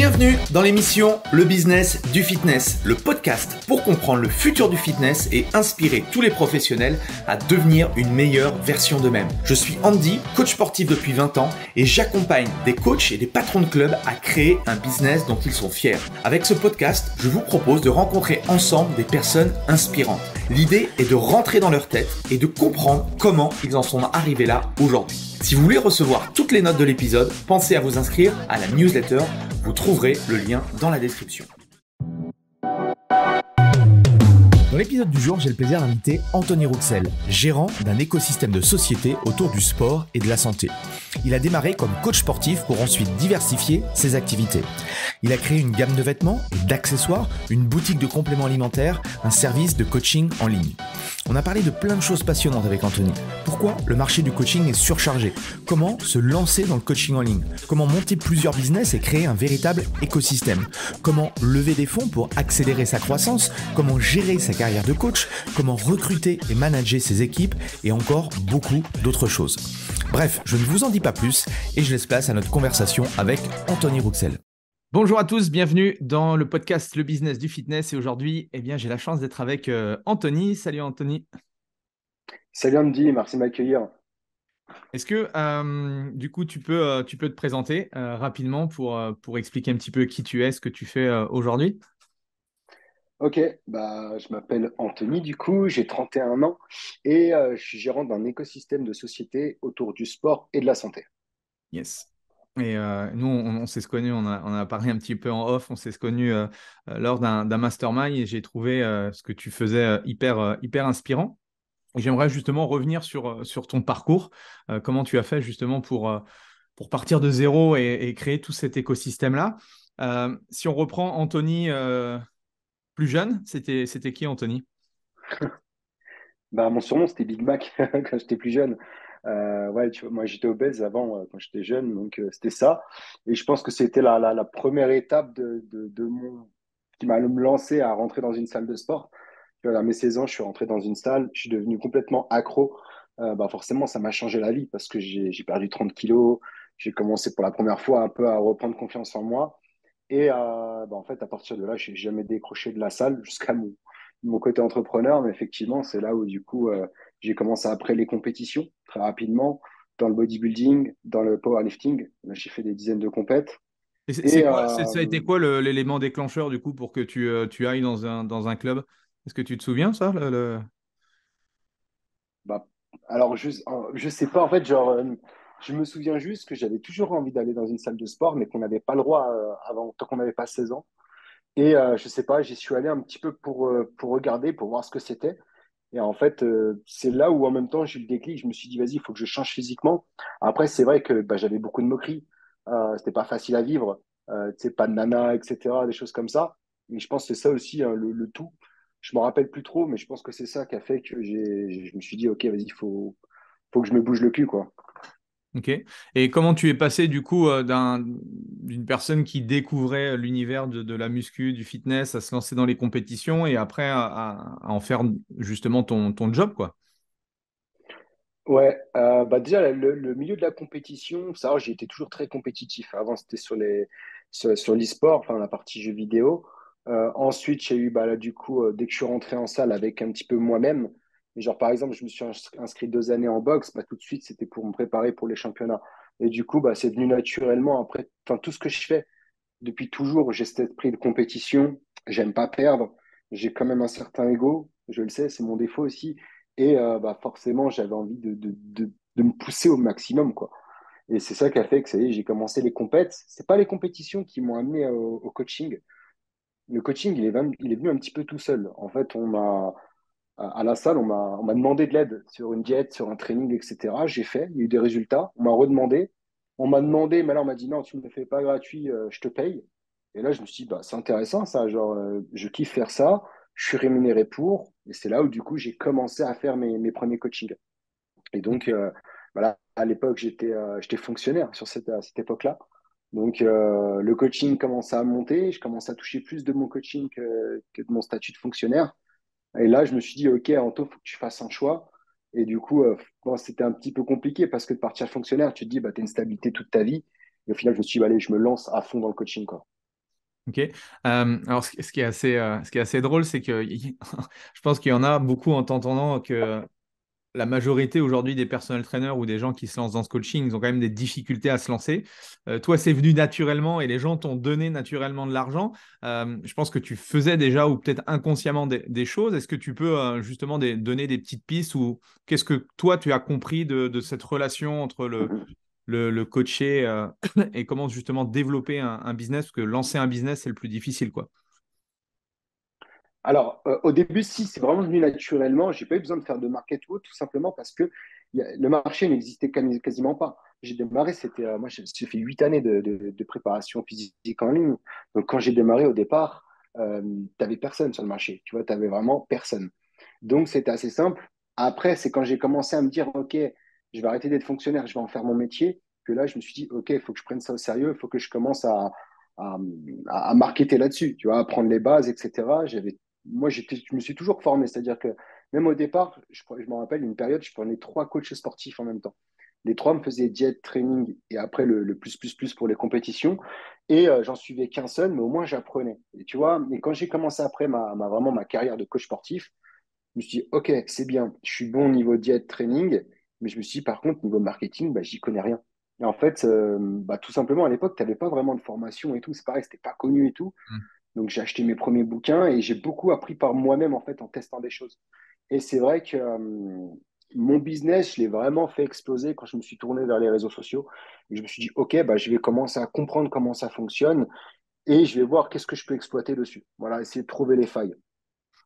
Bienvenue dans l'émission Le Business du Fitness, le podcast pour comprendre le futur du fitness et inspirer tous les professionnels à devenir une meilleure version d'eux-mêmes. Je suis Andy, coach sportif depuis 20 ans et j'accompagne des coachs et des patrons de clubs à créer un business dont ils sont fiers. Avec ce podcast, je vous propose de rencontrer ensemble des personnes inspirantes. L'idée est de rentrer dans leur tête et de comprendre comment ils en sont arrivés là aujourd'hui. Si vous voulez recevoir toutes les notes de l'épisode, pensez à vous inscrire à la newsletter. Vous trouverez le lien dans la description. Dans l'épisode du jour, j'ai le plaisir d'inviter Anthony Rouxel, gérant d'un écosystème de société autour du sport et de la santé. Il a démarré comme coach sportif pour ensuite diversifier ses activités. Il a créé une gamme de vêtements et d'accessoires, une boutique de compléments alimentaires, un service de coaching en ligne. On a parlé de plein de choses passionnantes avec Anthony. Pourquoi le marché du coaching est surchargé? Comment se lancer dans le coaching en ligne? Comment monter plusieurs business et créer un véritable écosystème? Comment lever des fonds pour accélérer sa croissance? Comment gérer sa carrière de coach? Comment recruter et manager ses équipes? Et encore beaucoup d'autres choses. Bref, je ne vous en dis pas plus et je laisse place à notre conversation avec Anthony Rouxel. Bonjour à tous, bienvenue dans le podcast Le Business du Fitness et aujourd'hui, j'ai la chance d'être avec Anthony. Salut Anthony. Salut Andy, merci de m'accueillir. Est-ce que du coup tu peux te présenter rapidement pour expliquer un petit peu qui tu es, ce que tu fais aujourd'hui? Ok, je m'appelle Anthony du coup, j'ai 31 ans et je suis gérant d'un écosystème de société autour du sport et de la santé. Yes. Et nous, on s'est connus, on a parlé un petit peu en off, on s'est connus lors d'un mastermind et j'ai trouvé ce que tu faisais hyper inspirant. Et j'aimerais justement revenir sur ton parcours, comment tu as fait justement pour partir de zéro et créer tout cet écosystème-là. Si on reprend Anthony plus jeune, c'était qui Anthony? Mon surnom c'était Big Mac quand j'étais plus jeune. Ouais, tu vois, moi j'étais obèse avant quand j'étais jeune, donc c'était ça. Et je pense que c'était la première étape de mon qui m'a lancé à rentrer dans une salle de sport. Tu vois, à mes 16 ans, je suis rentré dans une salle, je suis devenu complètement accro. Forcément, ça m'a changé la vie parce que j'ai perdu 30 kilos. J'ai commencé pour la première fois un peu à reprendre confiance en moi. Et en fait, à partir de là, je n'ai jamais décroché de la salle jusqu'à mon côté entrepreneur. Mais effectivement, c'est là où du coup, j'ai commencé après les compétitions très rapidement, dans le bodybuilding, dans le powerlifting. Là, j'ai fait des dizaines de compètes. Et c'est Et quoi, ça a été quoi l'élément déclencheur du coup pour que tu ailles dans un club? Est-ce que tu te souviens ça bah, alors, je sais pas, en fait, je me souviens juste que j'avais toujours envie d'aller dans une salle de sport, mais qu'on n'avait pas le droit avant, tant qu'on n'avait pas 16 ans. Et je sais pas, j'y suis allé un petit peu pour regarder, pour voir ce que c'était. Et en fait, c'est là où en même temps j'ai eu le déclic. Je me suis dit, vas-y, il faut que je change physiquement. Après, c'est vrai que j'avais beaucoup de moqueries. C'était pas facile à vivre. Tu sais, pas de nana, etc., des choses comme ça. Mais je pense que c'est ça aussi, hein, le tout. Je me rappelle plus trop, mais je pense que c'est ça qui a fait que je me suis dit, ok, vas-y, faut que je me bouge le cul, quoi. Ok. Et comment tu es passé du coup d'une personne qui découvrait l'univers de la muscu, du fitness, à se lancer dans les compétitions et après à en faire justement ton job, quoi? Ouais, déjà le milieu de la compétition, ça, j'ai été toujours très compétitif. Avant, c'était sur l'e-sport, enfin la partie jeux vidéo. Ensuite, j'ai eu là du coup dès que je suis rentré en salle avec un petit peu moi-même. Et genre par exemple, je me suis inscrit 2 années en boxe, tout de suite c'était pour me préparer pour les championnats. Et du coup, c'est venu naturellement après. Enfin tout ce que je fais depuis toujours, j'ai cet esprit de compétition. J'aime pas perdre. J'ai quand même un certain ego. Je le sais, c'est mon défaut aussi. Et forcément, j'avais envie de me pousser au maximum, quoi. Et c'est ça qui a fait que ça y est, j'ai commencé les compètes. C'est pas les compétitions qui m'ont amené au coaching. Le coaching, il est venu un petit peu tout seul. En fait, à la salle, on m'a demandé de l'aide sur une diète, sur un training, etc. J'ai fait, il y a eu des résultats. On m'a redemandé. On m'a demandé, mais là, on m'a dit non, tu ne me le fais pas gratuit, je te paye. Et là, je me suis dit, c'est intéressant ça. Genre, je kiffe faire ça. Je suis rémunéré pour. Et c'est là où, du coup, j'ai commencé à faire mes premiers coachings. Et donc, Ok. voilà, à l'époque, j'étais fonctionnaire à cette époque-là. Donc, le coaching commençait à monter. Je commençais à toucher plus de mon coaching que de mon statut de fonctionnaire. Et là, je me suis dit, OK, Anto, il faut que tu fasses un choix. Et du coup, c'était un petit peu compliqué parce que de partir fonctionnaire, tu te dis, tu as une stabilité toute ta vie. Et au final, je me suis dit, allez, je me lance à fond dans le coaching, quoi. Ok. Alors, ce qui est assez drôle, c'est que je pense qu'il y en a beaucoup en t'entendant que la majorité aujourd'hui des personal trainers ou des gens qui se lancent dans ce coaching, ils ont quand même des difficultés à se lancer. Toi, c'est venu naturellement et les gens t'ont donné naturellement de l'argent. Je pense que tu faisais déjà ou peut-être inconsciemment des choses. Est-ce que tu peux justement donner des petites pistes ou qu'est-ce que toi, tu as compris de cette relation entre le coacher et comment justement développer un business? Parce que lancer un business, c'est le plus difficile, quoi. Alors, au début, si c'est vraiment venu naturellement, j'ai pas eu besoin de faire de market ou autre, tout simplement parce que le marché n'existait quasiment pas. J'ai démarré, moi, j'ai fait 8 années de préparation physique en ligne. Donc, quand j'ai démarré au départ, tu n'avais personne sur le marché. Tu vois, tu avais vraiment personne. Donc, c'était assez simple. Après, c'est quand j'ai commencé à me dire, OK, je vais arrêter d'être fonctionnaire, je vais en faire mon métier, que là, je me suis dit, OK, il faut que je prenne ça au sérieux, il faut que je commence à, à marketer là-dessus, tu vois, à prendre les bases, etc. Je me suis toujours formé, c'est-à-dire que même au départ, je me rappelle une période, je prenais 3 coachs sportifs en même temps. Les 3 me faisaient diète, training et après le plus pour les compétitions. Et j'en suivais qu'un seul, mais au moins j'apprenais. Et tu vois, mais quand j'ai commencé après vraiment ma carrière de coach sportif, je me suis dit, OK, c'est bien, je suis bon au niveau diète, training, mais je me suis dit, par contre, niveau marketing, bah, j'y connais rien. Et en fait, bah, tout simplement, à l'époque, tu n'avais pas vraiment de formation et tout. C'est pareil, c'était pas connu et tout. Mm. Donc, j'ai acheté mes premiers bouquins et j'ai beaucoup appris par moi-même, en fait, en testant des choses. Et c'est vrai que mon business, je l'ai vraiment fait exploser quand je me suis tourné vers les réseaux sociaux. Et je me suis dit, OK, bah, je vais commencer à comprendre comment ça fonctionne et je vais voir qu'est-ce que je peux exploiter dessus. Voilà, essayer de trouver les failles.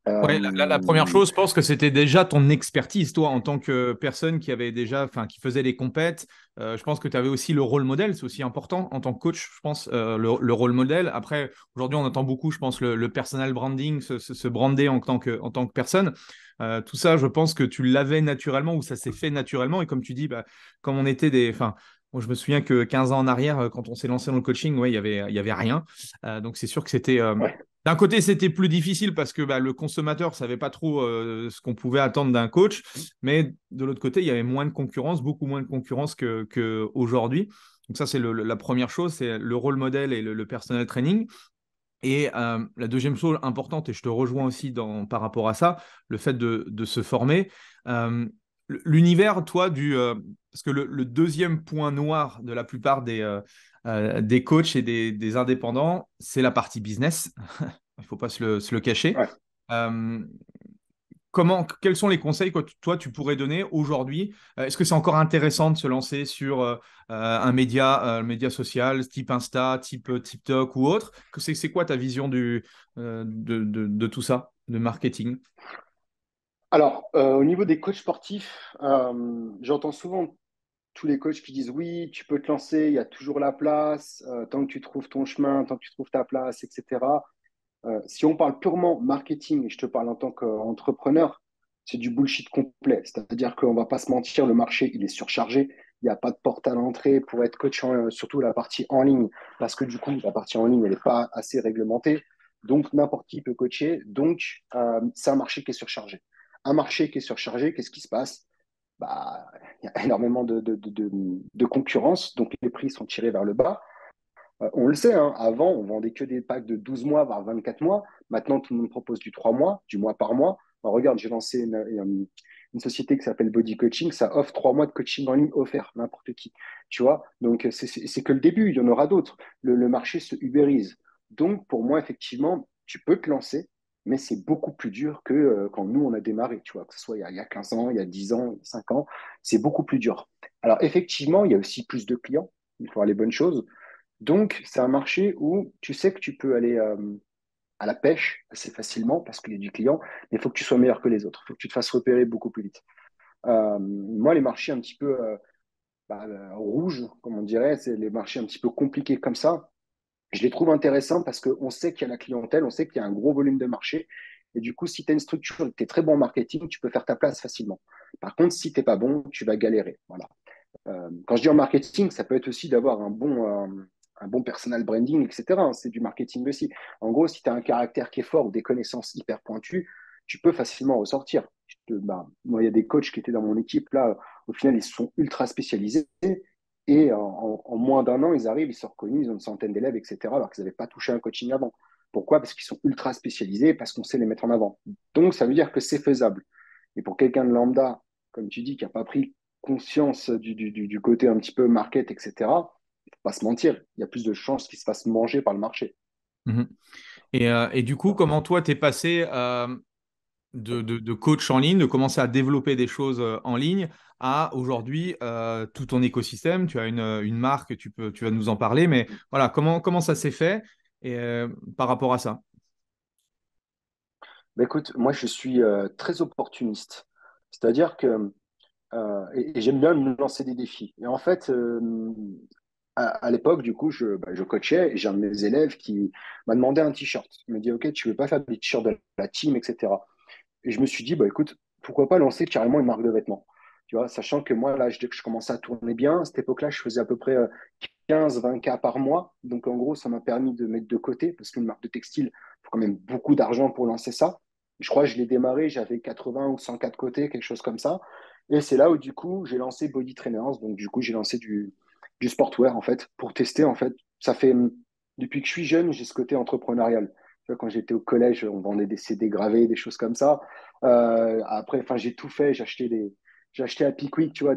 Ouais, la première Euh, chose, je pense que c'était déjà ton expertise, toi, en tant que personne qui avait déjà, enfin, qui faisait les compètes. Je pense que tu avais aussi le rôle modèle, c'est aussi important en tant que coach, je pense, le rôle modèle. Après, aujourd'hui, on entend beaucoup, je pense, le personal branding, se brander en tant que personne. Tout ça, je pense que tu l'avais naturellement ou ça s'est fait naturellement. Et comme tu dis, bah, comme on était enfin, moi, je me souviens que 15 ans en arrière, quand on s'est lancé dans le coaching, ouais, il y avait rien. Donc, c'est sûr que c'était ouais. d'un côté, c'était plus difficile parce que bah, le consommateur ne savait pas trop ce qu'on pouvait attendre d'un coach, mais de l'autre côté, il y avait moins de concurrence, beaucoup moins de concurrence qu'aujourd'hui. Donc ça, c'est la première chose, c'est le rôle modèle et le personal training. Et la deuxième chose importante, et je te rejoins aussi par rapport à ça, le fait de se former. Euh, L'univers, toi, parce que le deuxième point noir de la plupart des coachs et des indépendants, c'est la partie business. Il ne faut pas se le cacher. Ouais. Euh, quels sont les conseils que toi, tu pourrais donner aujourd'hui? Est-ce que c'est encore intéressant de se lancer sur un média social, type Insta, type TikTok ou autre? C'est quoi ta vision de tout ça, de marketing? Alors, au niveau des coachs sportifs, j'entends souvent tous les coachs qui disent oui, tu peux te lancer, il y a toujours la place, tant que tu trouves ton chemin, tant que tu trouves ta place, etc. Si on parle purement marketing, et je te parle en tant qu'entrepreneur, c'est du bullshit complet. C'est-à-dire qu'on ne va pas se mentir, le marché, il est surchargé. Il n'y a pas de porte à l'entrée pour être coach, surtout la partie en ligne, parce que du coup, la partie en ligne, elle n'est pas assez réglementée. Donc, n'importe qui peut coacher. Donc, c'est un marché qui est surchargé. Un marché qui est surchargé, qu'est-ce qui se passe? Bah, il y a énormément de concurrence, donc les prix sont tirés vers le bas. On le sait, hein, avant, on vendait que des packs de 12 mois, voire 24 mois. Maintenant, tout le monde propose du 3 mois, du mois par mois. Alors, regarde, j'ai lancé une société qui s'appelle Body Coaching. Ça offre 3 mois de coaching en ligne offert, n'importe qui. Tu vois, donc c'est que le début, il y en aura d'autres. Le marché se ubérise. Donc, pour moi, effectivement, tu peux te lancer, mais c'est beaucoup plus dur que quand nous, on a démarré. Tu vois, que ce soit il y a 15 ans, il y a 10 ans, il y a 5 ans, c'est beaucoup plus dur. Alors, effectivement, il y a aussi plus de clients. Il faut faire les bonnes choses. Donc, c'est un marché où tu sais que tu peux aller à la pêche assez facilement parce qu'il y a du client, mais il faut que tu sois meilleur que les autres. Il faut que tu te fasses repérer beaucoup plus vite. Moi, les marchés un petit peu rouges, comme on dirait, c'est les marchés un petit peu compliqués comme ça. Je les trouve intéressants parce qu'on sait qu'il y a la clientèle, on sait qu'il y a un gros volume de marché. Et du coup, si tu as une structure et que tu es très bon en marketing, tu peux faire ta place facilement. Par contre, si tu n'es pas bon, tu vas galérer. Voilà. Quand je dis en marketing, ça peut être aussi d'avoir un bon personal branding, etc. Hein, c'est du marketing aussi. En gros, si tu as un caractère qui est fort ou des connaissances hyper pointues, tu peux facilement ressortir. Moi, il y a des coachs qui étaient dans mon équipe, là, au final, ils sont ultra spécialisés. Et en moins d'un an, ils arrivent, ils sont reconnus, ils ont une centaine d'élèves, etc., alors qu'ils n'avaient pas touché un coaching avant. Pourquoi? Parce qu'ils sont ultra spécialisés, parce qu'on sait les mettre en avant. Donc, ça veut dire que c'est faisable. Et pour quelqu'un de lambda, comme tu dis, qui n'a pas pris conscience du côté un petit peu market, etc., il ne faut pas se mentir, il y a plus de chances qu'il se fasse manger par le marché. Mhm. Et du coup, comment toi, tu es passé de coach en ligne, de commencer à développer des choses en ligne, à aujourd'hui tout ton écosystème? Tu as une marque, tu vas nous en parler, mais voilà, comment ça s'est fait et, par rapport à ça? Mais écoute, moi, je suis très opportuniste. C'est-à-dire que et j'aime bien me lancer des défis. Et en fait, à l'époque, du coup, je coachais et j'ai un de mes élèves qui m'a demandé un t-shirt. Il m'a dit, OK, tu veux pas faire des t-shirts de la team, etc. Et je me suis dit, bah écoute, pourquoi pas lancer carrément une marque de vêtements? Tu vois, sachant que moi, là, dès que je commençais à tourner bien, à cette époque-là, je faisais à peu près 15-20 k par mois. Donc, en gros, ça m'a permis de mettre de côté, parce qu'une marque de textile, il faut quand même beaucoup d'argent pour lancer ça. Je crois que je l'ai démarré, j'avais 80 ou 100 k de côté, quelque chose comme ça. Et c'est là où, du coup, j'ai lancé Body Trainers. Donc, du coup, j'ai lancé du sportwear, en fait, pour tester, en fait. Ça fait, depuis que je suis jeune, j'ai ce côté entrepreneurial. Tu vois, quand j'étais au collège, on vendait des CD gravés, des choses comme ça. Après, enfin, j'ai tout fait. J'ai acheté à Pickwick, tu vois,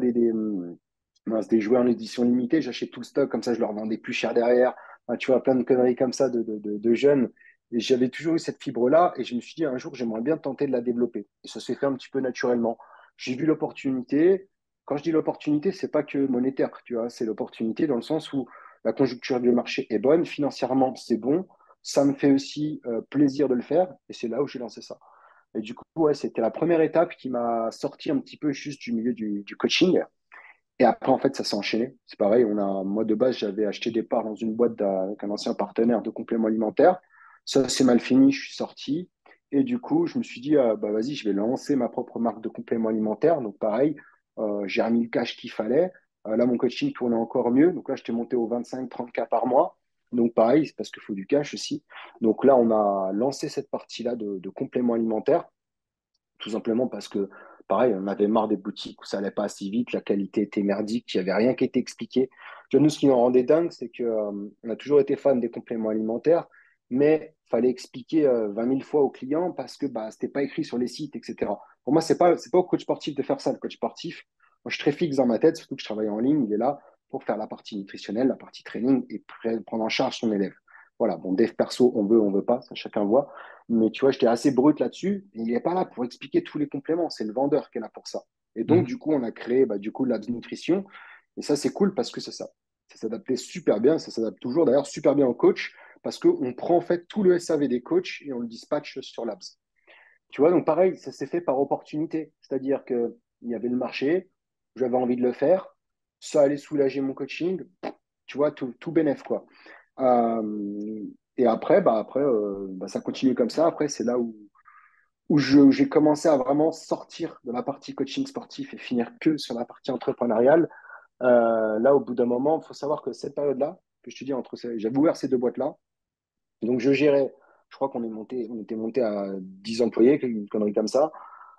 mince, des jouets en édition limitée. J'achetais tout le stock, comme ça, je leur vendais plus cher derrière. Enfin, tu vois, plein de conneries comme ça de jeunes. Et j'avais toujours eu cette fibre-là. Et je me suis dit, un jour, j'aimerais bien tenter de la développer. Et ça s'est fait un petit peu naturellement. J'ai vu l'opportunité. Quand je dis l'opportunité, c'est pas que monétaire, tu vois, c'est l'opportunité dans le sens où la conjoncture du marché est bonne, financièrement, c'est bon. Ça me fait aussi plaisir de le faire. Et c'est là où j'ai lancé ça. Et du coup, ouais, c'était la première étape qui m'a sorti un petit peu juste du milieu du coaching. Et après, en fait, ça s'est enchaîné. C'est pareil, moi, de base, j'avais acheté des parts dans une boîte avec un ancien partenaire de compléments alimentaires. Ça, c'est mal fini, je suis sorti. Et du coup, je me suis dit, bah, vas-y, je vais lancer ma propre marque de compléments alimentaires. Donc, pareil, j'ai remis le cash qu'il fallait. Là, mon coaching tournait encore mieux. Donc là, j'étais monté au 25-30 k par mois. Donc, pareil, c'est parce qu'il faut du cash aussi. Donc là, on a lancé cette partie-là de compléments alimentaires. Tout simplement parce que, pareil, on avait marre des boutiques où ça allait pas assez vite, la qualité était merdique, il n'y avait rien qui était expliqué. Tu vois, nous, ce qui nous rendait dingue, c'est que, on a toujours été fan des compléments alimentaires, mais fallait expliquer 20 000 fois aux clients parce que bah, c'était pas écrit sur les sites, etc. Pour moi, c'est pas au coach sportif de faire ça. Le coach sportif, moi, je suis très fixe dans ma tête, surtout que je travaille en ligne, il est là pour faire la partie nutritionnelle, la partie training et prendre en charge son élève. Voilà, bon, dev perso, on veut pas, ça chacun voit. Mais tu vois, j'étais assez brut là-dessus. Il n'est pas là pour expliquer tous les compléments. C'est le vendeur qui est là pour ça. Et donc, Mhm. du coup, on a créé du coup Labs Nutrition. Et ça, c'est cool parce que c'est ça. Ça s'adaptait super bien. Ça s'adapte toujours d'ailleurs super bien aux coachs parce qu'on prend en fait tout le SAV des coachs et on le dispatche sur Labs. Tu vois, donc pareil, ça s'est fait par opportunité. C'est-à-dire qu'il y avait le marché, j'avais envie de le faire, ça allait soulager mon coaching, tu vois, tout bénef, quoi. Et après, ça continue comme ça. Après, c'est là où j'ai commencé à vraiment sortir de la partie coaching sportif et finir que sur la partie entrepreneuriale. Là, au bout d'un moment, il faut savoir que cette période-là, que je te dis, j'avais ouvert ces deux boîtes-là. Donc, je gérais, je crois on était monté à 10 employés, une connerie comme ça.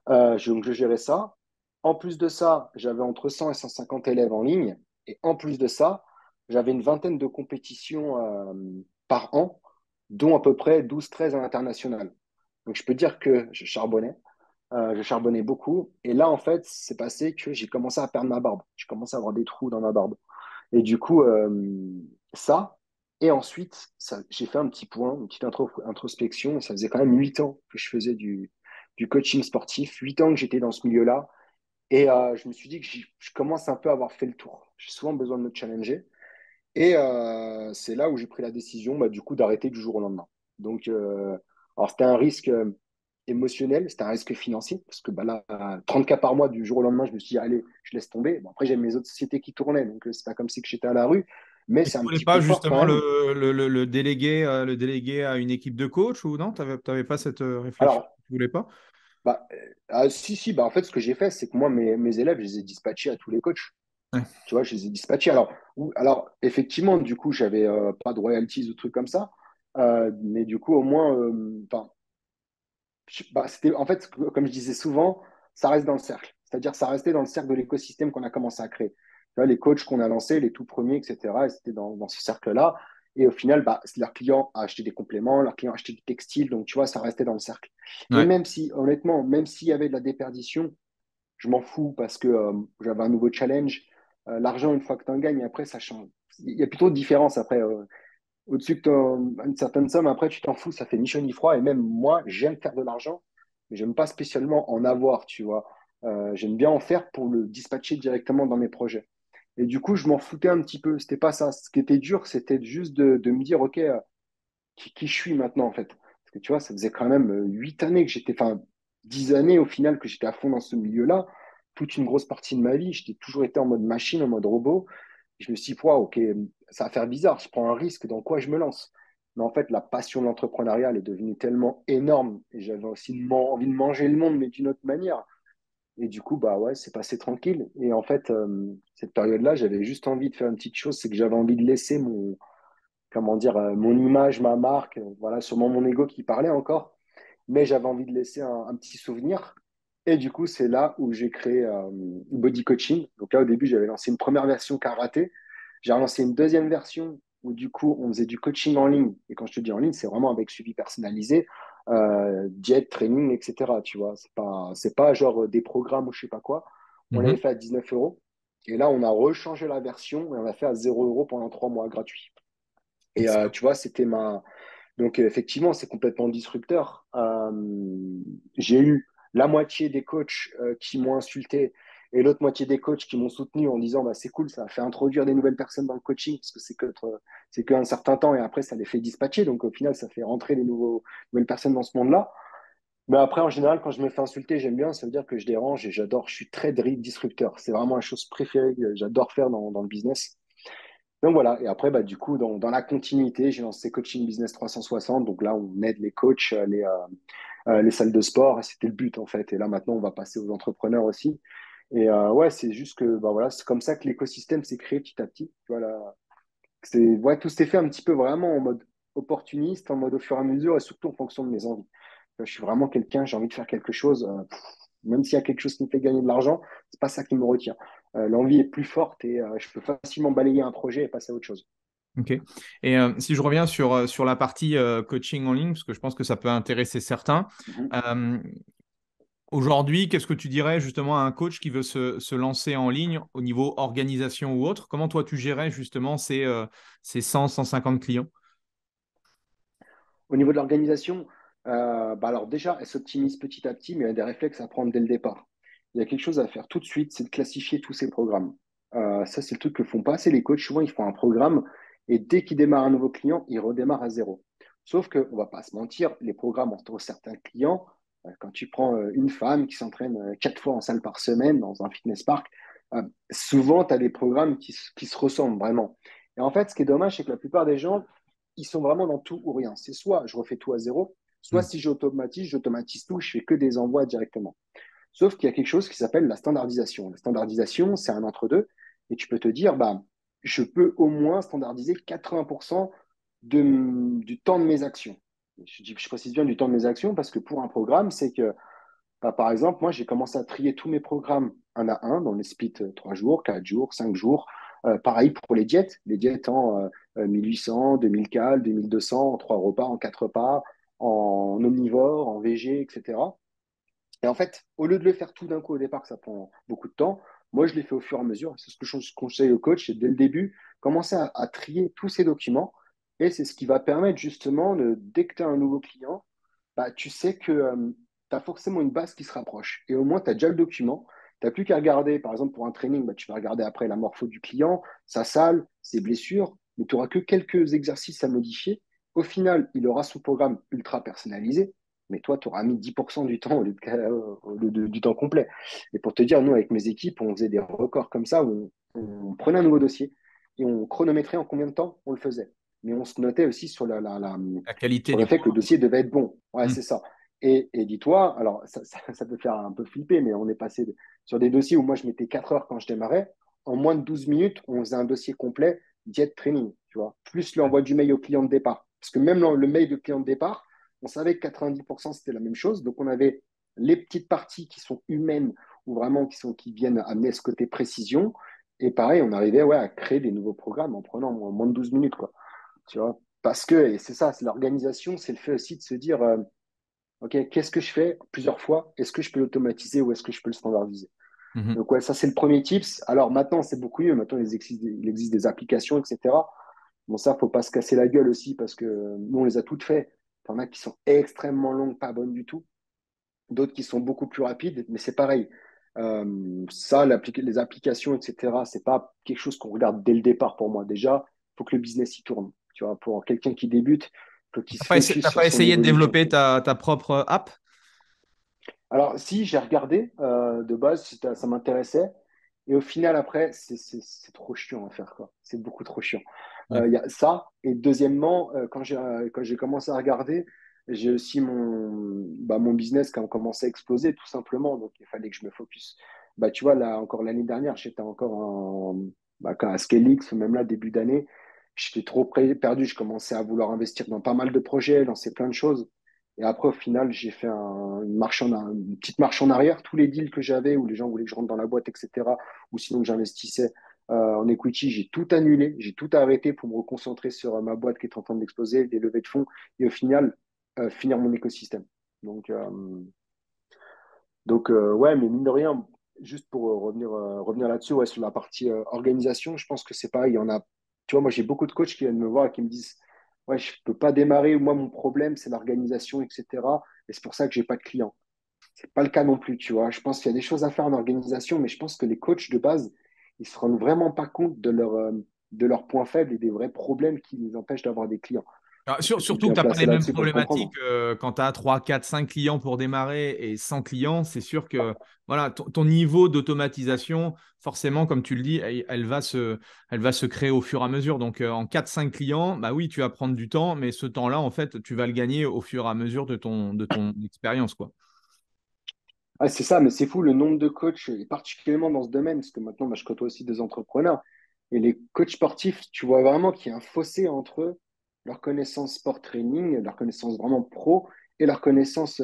Donc, je gérais ça. En plus de ça, j'avais entre 100 et 150 élèves en ligne. Et en plus de ça, j'avais une vingtaine de compétitions par an, dont à peu près 12-13 à l'international. Donc, je peux dire que je charbonnais beaucoup. Et là, en fait, c'est passé que j'ai commencé à perdre ma barbe. J'ai commencé à avoir des trous dans ma barbe. Et du coup, ça. Et ensuite, j'ai fait un petit point, une petite introspection. Et ça faisait quand même 8 ans que je faisais du coaching sportif, 8 ans que j'étais dans ce milieu-là. Et je me suis dit que je commence un peu à avoir fait le tour. J'ai souvent besoin de me challenger. Et c'est là où j'ai pris la décision, du coup, d'arrêter du jour au lendemain. Donc, alors c'était un risque émotionnel, c'était un risque financier, parce que là, 30 k par mois du jour au lendemain, je me suis dit, allez, je laisse tomber. Bon, après, j'ai mes autres sociétés qui tournaient, donc c'est pas comme si que j'étais à la rue, mais Et c'est tu un voulais petit pas confort quand justement même. le déléguer à une équipe de coach ou non? T'avais pas cette réflexion? Alors, Tu voulais pas? si, en fait, ce que j'ai fait, c'est que moi, mes élèves, je les ai dispatchés à tous les coachs. Ouais. Tu vois, je les ai dispatchés. Alors effectivement, du coup, j'avais pas de royalties ou trucs comme ça. Mais du coup, au moins, c'était, en fait, comme je disais souvent, ça reste dans le cercle. C'est-à-dire, ça restait dans le cercle de l'écosystème qu'on a commencé à créer. vois, les coachs qu'on a lancés, les tout premiers, etc., ils étaient dans ce cercle-là. Et au final, bah, leurs clients a acheté des compléments, leurs clients a acheté du textile. Donc, tu vois, ça restait dans le cercle. Et Ouais. même si, honnêtement, même s'il y avait de la déperdition, je m'en fous parce que j'avais un nouveau challenge. L'argent, une fois que tu en gagnes, après, ça change. Il y a plutôt de différence après. Au-dessus que une certaine somme, après, tu t'en fous, ça fait ni chaud ni froid. Et même moi, j'aime faire de l'argent, mais j'aime pas spécialement en avoir, tu vois. J'aime bien en faire pour le dispatcher directement dans mes projets. Et du coup, je m'en foutais un petit peu. C'était pas ça. Ce qui était dur, c'était juste de me dire, OK, qui je suis maintenant, en fait. Parce que tu vois, ça faisait quand même 8 années que j'étais, enfin, 10 années au final que j'étais à fond dans ce milieu-là. Toute une grosse partie de ma vie, j'étais toujours été en mode machine, en mode robot. Et je me suis dit, wow, ok, ça va faire bizarre, je prends un risque, dans quoi je me lance? Mais en fait, la passion de l'entrepreneuriat elle est devenue tellement énorme et j'avais aussi envie de manger le monde, mais d'une autre manière. Et du coup, bah ouais, c'est passé tranquille. Et en fait, cette période-là, j'avais juste envie de faire une petite chose, c'est que j'avais envie de laisser comment dire, mon image, ma marque, voilà, sûrement mon ego qui parlait encore, mais j'avais envie de laisser un petit souvenir. Et du coup, c'est là où j'ai créé Body Coaching. Donc là, au début, j'avais lancé une première version karaté. J'ai relancé une deuxième version où du coup, on faisait du coaching en ligne. Et quand je te dis en ligne, c'est vraiment avec suivi personnalisé, diète, training, etc. Tu vois, c'est pas genre des programmes ou je sais pas quoi. On l'avait Mhm. fait à 19 euros. Et là, on a rechangé la version et on l'a fait à 0 € pendant 3 mois gratuit. Et Excellent. tu vois, c'était ma. Donc, effectivement, c'est complètement disrupteur. J'ai eu la moitié des coachs qui m'ont insulté et l'autre moitié des coachs qui m'ont soutenu en disant bah, c'est cool, ça a fait introduire des nouvelles personnes dans le coaching parce que c'est qu'un certain temps et après, ça les fait dispatcher. Donc, au final, ça fait rentrer nouvelles personnes dans ce monde-là. Mais après, en général, quand je me fais insulter, j'aime bien, ça veut dire que je dérange et j'adore, je suis très disrupteur. C'est vraiment la chose préférée que j'adore faire dans le business. Donc voilà, et après, bah, du coup, dans la continuité, j'ai lancé Coaching Business 360. Donc là, on aide les coachs, les salles de sport, et c'était le but en fait. Et là, maintenant, on va passer aux entrepreneurs aussi. Et ouais, c'est juste que bah, voilà, c'est comme ça que l'écosystème s'est créé petit à petit. Voilà. Ouais, tout s'est fait un petit peu vraiment en mode opportuniste, en mode au fur et à mesure, et surtout en fonction de mes envies. Je suis vraiment quelqu'un, j'ai envie de faire quelque chose, même s'il y a quelque chose qui me fait gagner de l'argent, c'est pas ça qui me retient. L'envie est plus forte et je peux facilement balayer un projet et passer à autre chose. Ok. Et si je reviens sur la partie coaching en ligne, parce que je pense que ça peut intéresser certains, Mhm. euh, aujourd'hui, qu'est-ce que tu dirais justement à un coach qui veut se lancer en ligne au niveau organisation ou autre? Comment toi tu gérais justement ces 100, 150 clients? Au niveau de l'organisation, bah alors déjà, elle s'optimise petit à petit, mais il y a des réflexes à prendre dès le départ. Il y a quelque chose à faire tout de suite, c'est de classifier tous ces programmes. Ça, c'est le truc que font pas assez les coachs. Souvent, ils font un programme et dès qu'ils démarrent un nouveau client, ils redémarrent à zéro. Sauf qu'on ne va pas se mentir, les programmes entre certains clients, quand tu prends une femme qui s'entraîne 4 fois en salle par semaine dans un fitness park, souvent, tu as des programmes qui se ressemblent vraiment. Et en fait, ce qui est dommage, c'est que la plupart des gens, ils sont vraiment dans tout ou rien. C'est soit je refais tout à zéro, soit Hmm. si j'automatise tout, je fais que des envois directement. Sauf qu'il y a quelque chose qui s'appelle la standardisation. La standardisation, c'est un entre-deux. Et tu peux te dire, bah, je peux au moins standardiser 80% du temps de mes actions. Je précise bien du temps de mes actions parce que pour un programme, c'est que, bah, par exemple, moi, j'ai commencé à trier tous mes programmes un à un dans les splits 3 jours, 4 jours, 5 jours. Pareil pour les diètes en 1800, 2000 cales, 2200, en 3 repas, en 4 repas, en omnivore, en VG, etc. Et en fait, au lieu de le faire tout d'un coup au départ, que ça prend beaucoup de temps, moi, je l'ai fait au fur et à mesure. C'est ce que je conseille au coach, c'est dès le début, commencer à trier tous ces documents. Et c'est ce qui va permettre justement, dès que tu as un nouveau client, bah, tu sais que tu as forcément une base qui se rapproche. Et au moins, tu as déjà le document. Tu n'as plus qu'à regarder, par exemple, pour un training, bah, tu vas regarder après la morpho du client, sa salle, ses blessures, mais tu n'auras que quelques exercices à modifier. Au final, il aura son programme ultra personnalisé, mais toi, tu auras mis 10% du temps du temps complet. Et pour te dire, nous, avec mes équipes, on faisait des records comme ça, où on prenait un nouveau dossier et on chronométrait en combien de temps on le faisait. Mais on se notait aussi sur La qualité sur le du fait que le programme. dossier devait être bon. Ouais, Hmm. c'est ça. Et dis-toi, alors ça peut faire un peu flipper, mais on est passé sur des dossiers où moi je mettais 4 heures quand je démarrais. En moins de 12 minutes, on faisait un dossier complet diète training, tu vois, plus l'envoi du mail au client de départ. Parce que même le mail de client de départ, on savait que 90% c'était la même chose. Donc on avait les petites parties qui sont humaines ou vraiment qui viennent amener ce côté précision. Et pareil, on arrivait à créer des nouveaux programmes en prenant moins de 12 minutes, quoi. Tu vois? Parce que, et c'est ça, c'est l'organisation, c'est le fait aussi de se dire, OK, qu'est-ce que je fais plusieurs fois? Est-ce que je peux l'automatiser ou est-ce que je peux le standardiser? Mhm. Donc, ouais, ça, c'est le premier tips. Alors maintenant, c'est beaucoup mieux. Maintenant, il existe des applications, etc. Bon, ça, faut pas se casser la gueule aussi parce que nous, on les a toutes faites. Il y en a qui sont extrêmement longues, pas bonnes du tout. D'autres qui sont beaucoup plus rapides, mais c'est pareil. Ça, les applications, etc., c'est pas quelque chose qu'on regarde dès le départ pour moi. Déjà, il faut que le business y tourne. Tu vois, pour quelqu'un qui débute, il faut qu'il se focus T'as sur pas son essayé de évolution. développer ta propre app? Alors, si, j'ai regardé de base, ça m'intéressait. Et au final, après, c'est trop chiant à faire, quoi. C'est beaucoup trop chiant. Ouais. Il y a ça. Et deuxièmement, quand j'ai commencé à regarder, j'ai aussi mon business qui a commencé à exploser, tout simplement. Donc, il fallait que je me focus. Bah, tu vois, là, encore l'année dernière, j'étais encore à ScaleX, même là, début d'année. J'étais trop perdu. Je commençais à vouloir investir dans pas mal de projets, lancer plein de choses. Et après, au final, j'ai fait une petite marche en arrière. Tous les deals que j'avais, où les gens voulaient que je rentre dans la boîte, etc., ou sinon que j'investissais en equity, j'ai tout annulé, j'ai tout arrêté pour me reconcentrer sur ma boîte qui est en train d'exploser, des levées de fonds, et au final, finir mon écosystème. Donc, ouais, mais mine de rien, juste pour revenir là-dessus, ouais, sur la partie organisation, je pense que c'est pareil. Il y en a, tu vois, moi, j'ai beaucoup de coachs qui viennent me voir et qui me disent, ouais, je peux pas démarrer, moi, mon problème, c'est l'organisation, etc. Et c'est pour ça que j'ai pas de clients. C'est pas le cas non plus, tu vois. Je pense qu'il y a des choses à faire en organisation, mais je pense que les coachs de base, ils se rendent vraiment pas compte de leurs points faibles et des vrais problèmes qui les empêchent d'avoir des clients. Alors, Parce que tu es surtout que bien tu n'as pas placé les mêmes là-dessus pour le comprendre. problématiques quand tu as 3, 4, 5 clients pour démarrer et 100 clients. C'est sûr que voilà, ton niveau d'automatisation, forcément, comme tu le dis, elle va se créer au fur et à mesure. Donc, en 4, 5 clients, bah oui, tu vas prendre du temps, mais ce temps-là, en fait, tu vas le gagner au fur et à mesure de ton expérience, quoi. Ah, c'est ça, mais c'est fou le nombre de coachs, et particulièrement dans ce domaine, parce que maintenant, je côtoie aussi des entrepreneurs. Et les coachs sportifs, tu vois vraiment qu'il y a un fossé entre eux, leur connaissance sport training, leur connaissance vraiment pro, et leur connaissance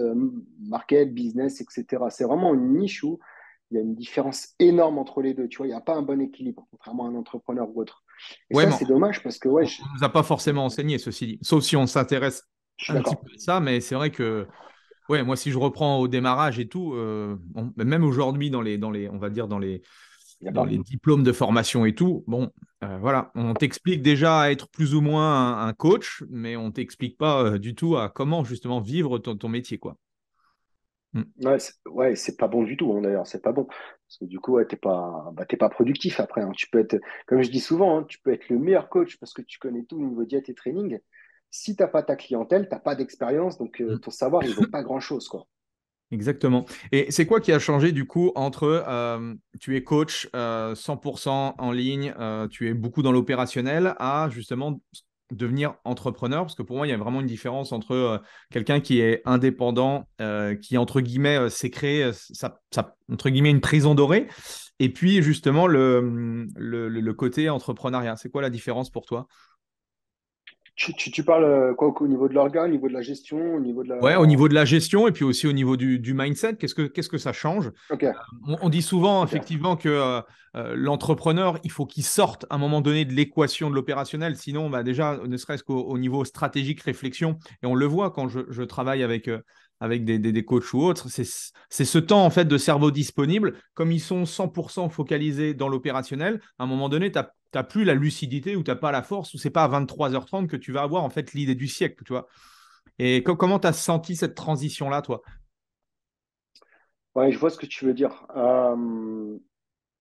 market, business, etc. C'est vraiment une niche où il y a une différence énorme entre les deux. Tu vois, il n'y a pas un bon équilibre, contrairement à un entrepreneur ou autre. Et Ouais, ça, mais c'est dommage parce que, ouais, on ne nous a pas forcément enseigné, ceci dit. Sauf si on s'intéresse je suis un petit d'accord. peu à ça, mais c'est vrai que ouais, moi, si je reprends au démarrage et tout, même aujourd'hui, on va dire Il n'y a dans pas. les diplômes de formation et tout, bon, voilà, on t'explique déjà à être plus ou moins un coach, mais on t'explique pas du tout à comment justement vivre ton métier, quoi. Mm. Ouais, c'est pas bon du tout, hein, d'ailleurs, c'est pas bon. Parce que du coup, ouais, t'es pas productif après, hein. Tu peux être, comme je dis souvent, hein, tu peux être le meilleur coach parce que tu connais tout au niveau diète et training. Si t'as pas ta clientèle, t'as pas d'expérience, donc Mm. ton savoir, il vaut pas grand-chose, quoi. Exactement. Et c'est quoi qui a changé du coup entre tu es coach 100% en ligne, tu es beaucoup dans l'opérationnel, à justement devenir entrepreneur? Parce que pour moi, il y a vraiment une différence entre quelqu'un qui est indépendant, qui entre guillemets s'est créé entre guillemets une prison dorée, et puis justement le côté entrepreneuriat. C'est quoi la différence pour toi? Tu parles quoi au niveau de l'organe, au niveau de la gestion, au niveau de Ouais, au la. niveau de la gestion et puis aussi au niveau du mindset, qu'est-ce que ça change? Ok, On dit souvent ok. effectivement que l'entrepreneur, il faut qu'il sorte à un moment donné de l'équation de l'opérationnel. Sinon, bah, déjà, ne serait-ce qu'au niveau stratégique, réflexion, et on le voit quand je travaille avec des coachs ou autres, c'est ce temps en fait de cerveau disponible. Comme ils sont 100% focalisés dans l'opérationnel, à un moment donné, tu n'as plus la lucidité ou tu n'as pas la force, ou c'est pas à 23h30 que tu vas avoir en fait l'idée du siècle, tu vois. Et comment tu as senti cette transition-là, toi? Ouais, je vois ce que tu veux dire.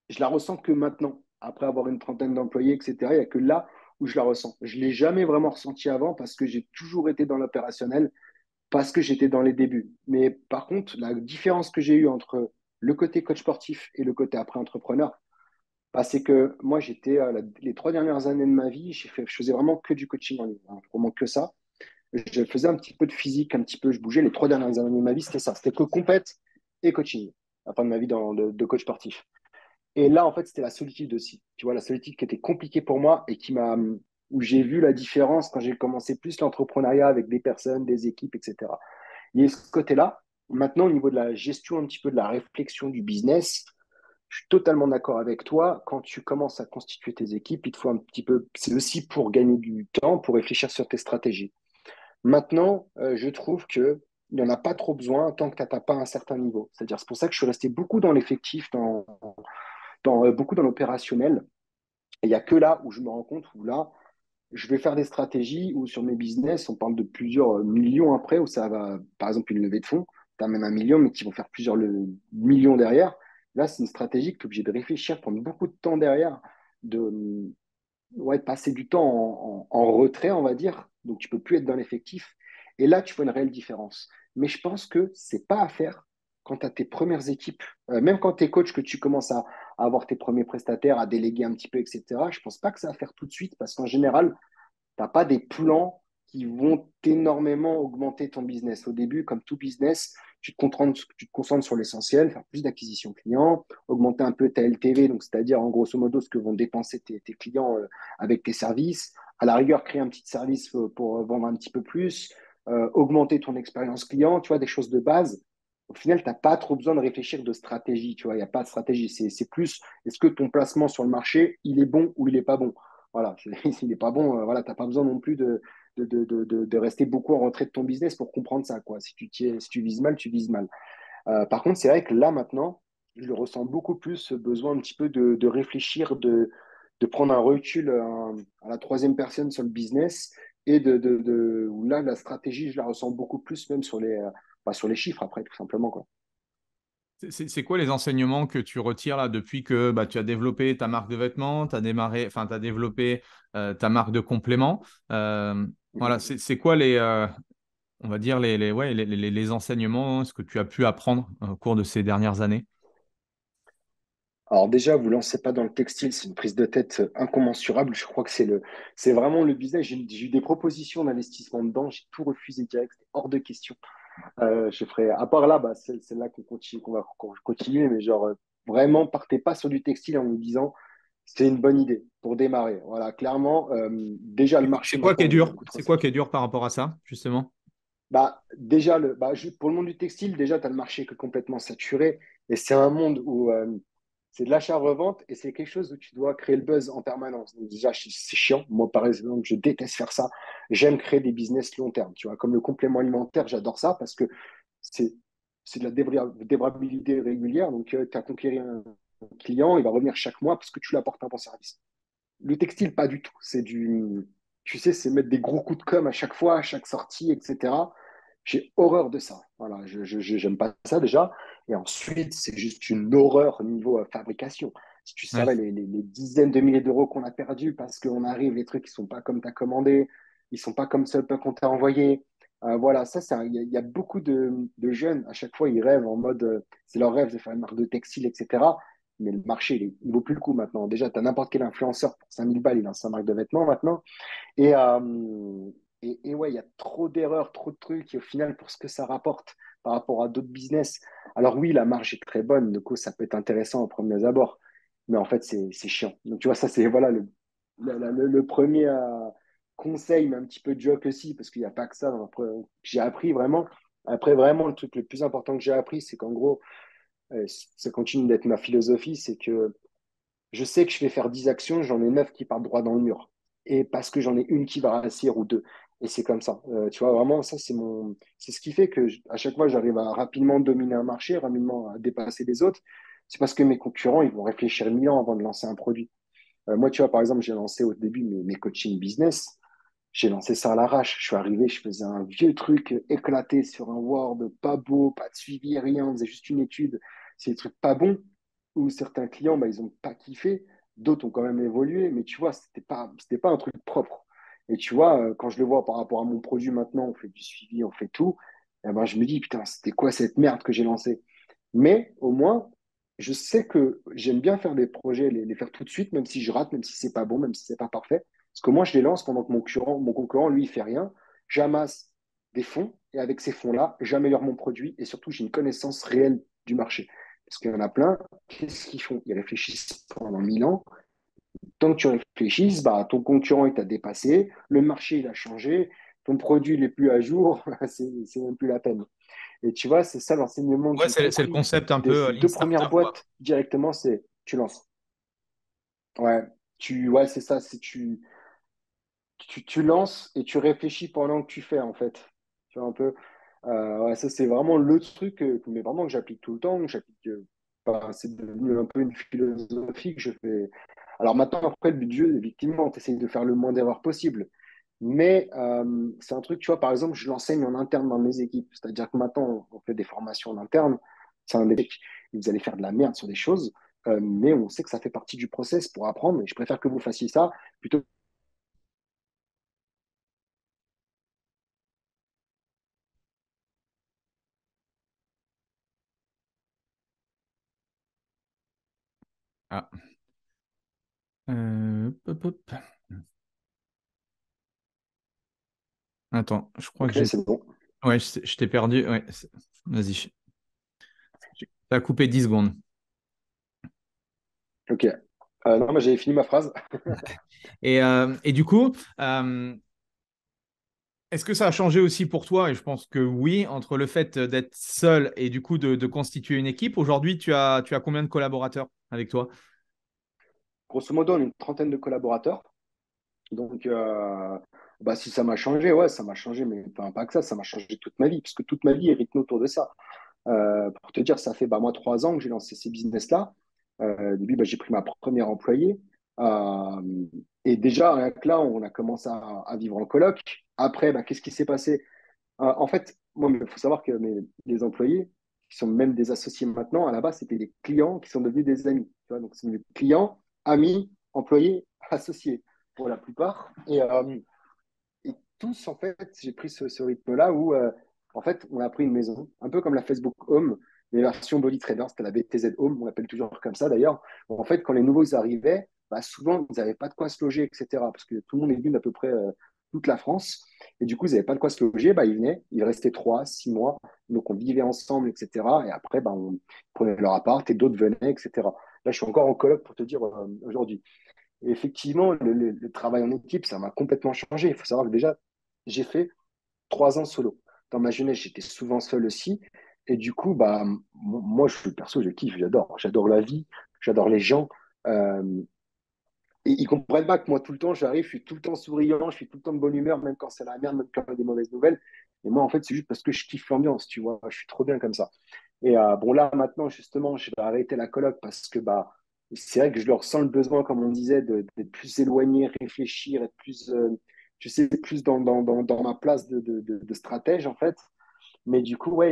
Je la ressens que maintenant, après avoir une trentaine d'employés, etc. Il n'y a que là où je la ressens. Je ne l'ai jamais vraiment ressenti avant parce que j'ai toujours été dans l'opérationnel, parce que j'étais dans les débuts. Mais par contre, la différence que j'ai eue entre le côté coach sportif et le côté après entrepreneur, bah, c'est que moi, les 3 dernières années de ma vie, je faisais vraiment que du coaching en ligne, hein, vraiment que ça. Je faisais un petit peu de physique, un petit peu, je bougeais. Les 3 dernières années de ma vie, c'était ça. C'était que compète et coaching, à la fin de ma vie de coach sportif. Et là, en fait, c'était la solitude aussi. Tu vois, la solitude qui était compliquée pour moi et où j'ai vu la différence quand j'ai commencé plus l'entrepreneuriat avec des personnes, des équipes, etc. Il y a ce côté-là. Maintenant, au niveau de la gestion, un petit peu de la réflexion du business, je suis totalement d'accord avec toi. Quand tu commences à constituer tes équipes, il te faut un petit peu, c'est aussi pour gagner du temps, pour réfléchir sur tes stratégies. Maintenant, je trouve que il n'y en a pas trop besoin tant que tu n'atteins pas un certain niveau. C'est-à-dire, c'est pour ça que je suis resté beaucoup dans l'effectif, beaucoup dans l'opérationnel. Et il n'y a que là où je me rends compte où là, je vais faire des stratégies où sur mes business, on parle de plusieurs millions après, où ça va, par exemple, une levée de fonds, tu as même 1 million, mais qui vont faire plusieurs millions derrière. Là, c'est une stratégie que tu es obligé de réfléchir, prendre beaucoup de temps derrière, de, ouais, de passer du temps en retrait, on va dire. Donc, tu peux plus être dans l'effectif. Et là, tu vois une réelle différence. Mais je pense que c'est pas à faire quand tu as tes premières équipes, même quand tu es coach, que tu commences à avoir tes premiers prestataires, à déléguer un petit peu, etc. Je pense pas que ça à faire tout de suite parce qu'en général, tu n'as pas des plans qui vont énormément augmenter ton business. Au début, comme tout business, tu te concentres sur l'essentiel, faire plus d'acquisition clients, augmenter un peu ta LTV, donc c'est-à-dire en grosso modo ce que vont dépenser tes clients avec tes services. À la rigueur, créer un petit service pour vendre un petit peu plus, augmenter ton expérience client, tu vois, des choses de base. Au final, tu n'as pas trop besoin de réfléchir de stratégie, tu vois, il n'y a pas de stratégie. C'est plus, est-ce que ton placement sur le marché, il est bon ou il n'est pas bon? Voilà, s'il n'est pas bon, voilà, tu n'as pas besoin non plus de rester beaucoup en retrait de ton business pour comprendre ça, quoi. Si tu vises mal, tu vises mal. Par contre, c'est vrai que là, maintenant, je le ressens beaucoup plus, ce besoin un petit peu de réfléchir, de prendre un recul à la troisième personne sur le business et où là, la stratégie, je la ressens beaucoup plus même sur les chiffres après, tout simplement, quoi. C'est quoi les enseignements que tu retires là depuis que bah, tu as développé ta marque de vêtements, tu as démarré, enfin, tu as développé ta marque de compléments. Voilà, c'est quoi on va dire ouais, les enseignements, ce que tu as pu apprendre au cours de ces dernières années? Alors déjà, vous lancez pas dans le textile, c'est une prise de tête incommensurable. Je crois que c'est vraiment le business. J'ai eu des propositions d'investissement dedans, j'ai tout refusé direct, c'était hors de question. Je ferai, à part là, bah, c'est là qu'on va continuer, mais genre vraiment, partez pas sur du textile en vous disant c'est une bonne idée pour démarrer. Voilà, clairement, déjà le marché C'est quoi qui est maintenant, il dur? coûte. C'est quoi qui est dur par rapport à ça, justement? Bah, déjà, pour le monde du textile, déjà, tu as le marché qui est complètement saturé. Et c'est un monde où c'est de l'achat-revente et c'est quelque chose où tu dois créer le buzz en permanence. Donc, déjà, c'est chiant. Moi, par exemple, je déteste faire ça. J'aime créer des business long terme. Tu vois, comme le complément alimentaire, j'adore ça parce que c'est, c'est de la dévrabilité régulière. Donc, tu as conquéri un client, il va revenir chaque mois parce que tu lui apportes un bon service. Le textile, pas du tout. Tu sais, c'est mettre des gros coups de com' à chaque fois, à chaque sortie, etc. J'ai horreur de ça. Voilà, j'aime pas ça déjà. Et ensuite, c'est juste une horreur au niveau fabrication. Si tu Ouais. savais les dizaines de milliers d'euros qu'on a perdus parce qu'on arrive, les trucs, ils sont pas comme tu as commandé, ils sont pas comme ceux qu'on t'a envoyé. Voilà, il y a beaucoup de jeunes, à chaque fois, ils rêvent en mode, c'est leur rêve de faire une marque de textile, etc. Mais le marché, il vaut plus le coup maintenant. Déjà, tu as n'importe quel influenceur pour 5000 balles, il lance sa marque de vêtements maintenant. Et, ouais, il y a trop d'erreurs, trop de trucs. Et au final, pour ce que ça rapporte par rapport à d'autres business, alors oui, la marge est très bonne. Du coup, ça peut être intéressant au premier abord. Mais en fait, c'est chiant. Donc, tu vois, ça, c'est voilà, le premier conseil, mais un petit peu de joke aussi, parce qu'il n'y a pas que ça. Après, j'ai appris vraiment. Après, vraiment, le truc le plus important que j'ai appris, c'est qu'en gros, ça continue d'être ma philosophie, c'est que je sais que je vais faire 10 actions, j'en ai 9 qui partent droit dans le mur. Et parce que j'en ai une qui va réussir ou deux. Et c'est comme ça. Tu vois, vraiment, ça, c'est ce qui fait que à chaque fois, j'arrive à rapidement dominer un marché, rapidement à dépasser les autres. C'est parce que mes concurrents, ils vont réfléchir 1000 ans avant de lancer un produit. Moi, tu vois, par exemple, j'ai lancé au début mes coaching business. J'ai lancé ça à l'arrache. Je suis arrivé, je faisais un vieux truc éclaté sur un Word, pas beau, pas de suivi, rien. On faisait juste une étude. C'est des trucs pas bons où certains clients, bah, ils ont pas kiffé. D'autres ont quand même évolué. Mais tu vois, c'était pas un truc propre. Et tu vois, quand je le vois par rapport à mon produit maintenant, on fait du suivi, on fait tout. Eh ben, je me dis, putain, c'était quoi cette merde que j'ai lancée? Mais au moins, je sais que j'aime bien faire des projets, les faire tout de suite, même si je rate, même si c'est pas bon, même si c'est pas parfait. Parce que moi, je les lance pendant que mon concurrent, lui, il fait rien. J'amasse des fonds et avec ces fonds-là, j'améliore mon produit et surtout, j'ai une connaissance réelle du marché. Parce qu'il y en a plein, qu'est-ce qu'ils font? Ils réfléchissent pendant 1000 ans. Tant que tu réfléchisses, bah, ton concurrent, il t'a dépassé, le marché, il a changé, ton produit, il n'est plus à jour, c'est même plus la peine. Et tu vois, c'est ça l'enseignement que Ouais, j'ai c'est le compris concept un de peu ces Lean deux premières Startup, quoi. boîtes directement, c'est tu lances. Ouais, ouais, c'est ça, tu lances et tu réfléchis pendant que tu fais, en fait. Tu vois un peu. Ouais, ça, c'est vraiment le truc mais vraiment que j'applique tout le temps. Que j'applique, enfin, c'est devenu un peu une philosophie que je fais. Alors maintenant, après, le but du jeu, effectivement, tu essayes de faire le moins d'erreurs possible. Mais c'est un truc, tu vois, par exemple, je l'enseigne en interne dans mes équipes. C'est-à-dire que maintenant, on fait des formations en interne. C'est un des vous allez faire de la merde sur des choses, mais on sait que ça fait partie du process pour apprendre. Et je préfère que vous fassiez ça plutôt. Ah. Hop, hop. Attends, je crois que Ok, j'ai. c'est bon. Ouais, je t'ai perdu. Ouais, vas-y. Ça a coupé 10 secondes. Ok. Non, mais j'avais fini ma phrase. Et du coup, est-ce que ça a changé aussi pour toi? Et je pense que oui, entre le fait d'être seul et du coup de constituer une équipe. Aujourd'hui, tu as combien de collaborateurs avec toi? Grosso modo, on est une trentaine de collaborateurs. Donc, bah, si ça m'a changé, ouais, ça m'a changé, mais enfin, pas que ça m'a changé toute ma vie, parce que toute ma vie est rythmée autour de ça. Pour te dire, ça fait bah, moi 3 ans que j'ai lancé ces business-là. Au début, bah, j'ai pris ma première employée. Euh, et déjà, rien que là, on a commencé à vivre en coloc. Après, bah, qu'est-ce qui s'est passé? En fait, moi, il faut savoir que les employés, qui sont même des associés maintenant, à la base, c'était des clients qui sont devenus des amis. Tu vois, donc, c'est des clients, amis, employés, associés pour la plupart. Et tous, en fait, j'ai pris ce rythme-là où, en fait, on a pris une maison, un peu comme la Facebook Home, mais version Body Trader, c'était la BTZ Home, on l'appelle toujours comme ça d'ailleurs. En fait, quand les nouveaux arrivaient, bah, souvent, ils n'avaient pas de quoi se loger, etc. Parce que tout le monde est venu d'à peu près toute la France. Et du coup, ils n'avaient pas de quoi se loger. Bah, ils venaient, ils restaient 3, 6 mois. Donc, on vivait ensemble, etc. Et après, bah, on prenait leur appart et d'autres venaient, etc. Là, je suis encore en coloc pour te dire aujourd'hui. Et effectivement, le travail en équipe, ça m'a complètement changé. Il faut savoir que déjà, j'ai fait 3 ans solo. Dans ma jeunesse, j'étais souvent seul aussi. Et du coup, bah, moi, perso, je kiffe, j'adore. J'adore la vie, j'adore les gens. Euh, et ils comprennent pas que moi, tout le temps, j'arrive, je suis tout le temps souriant, je suis tout le temps de bonne humeur, même quand c'est la merde, même quand il y a des mauvaises nouvelles. Et moi, en fait, c'est juste parce que je kiffe l'ambiance, tu vois. Je suis trop bien comme ça. Et bon, là, maintenant, justement, je vais arrêter la coloc parce que bah, c'est vrai que je leur sens le besoin, comme on disait, d'être plus éloigné, réfléchir, être plus, tu sais, plus dans ma place de stratège, en fait. Mais du coup, ouais,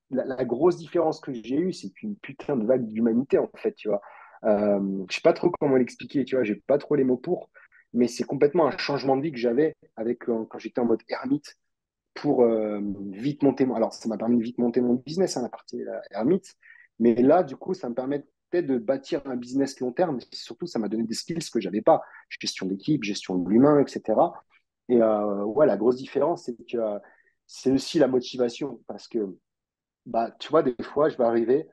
la grosse différence que j'ai eue, c'est une putain de vague d'humanité, en fait, tu vois. Je sais pas trop comment l'expliquer, tu vois, j'ai pas trop les mots pour, mais c'est complètement un changement de vie que j'avais avec quand j'étais en mode ermite pour vite monter mon... Alors, ça m'a permis de vite monter mon business, hein, la partie ermite. Mais là, du coup, ça me permettait de bâtir un business long terme. Et surtout, ça m'a donné des skills que j'avais pas. Gestion d'équipe, gestion de l'humain, etc. Et ouais, la grosse différence, c'est que c'est aussi la motivation. Parce que, bah, tu vois, des fois, je vais arriver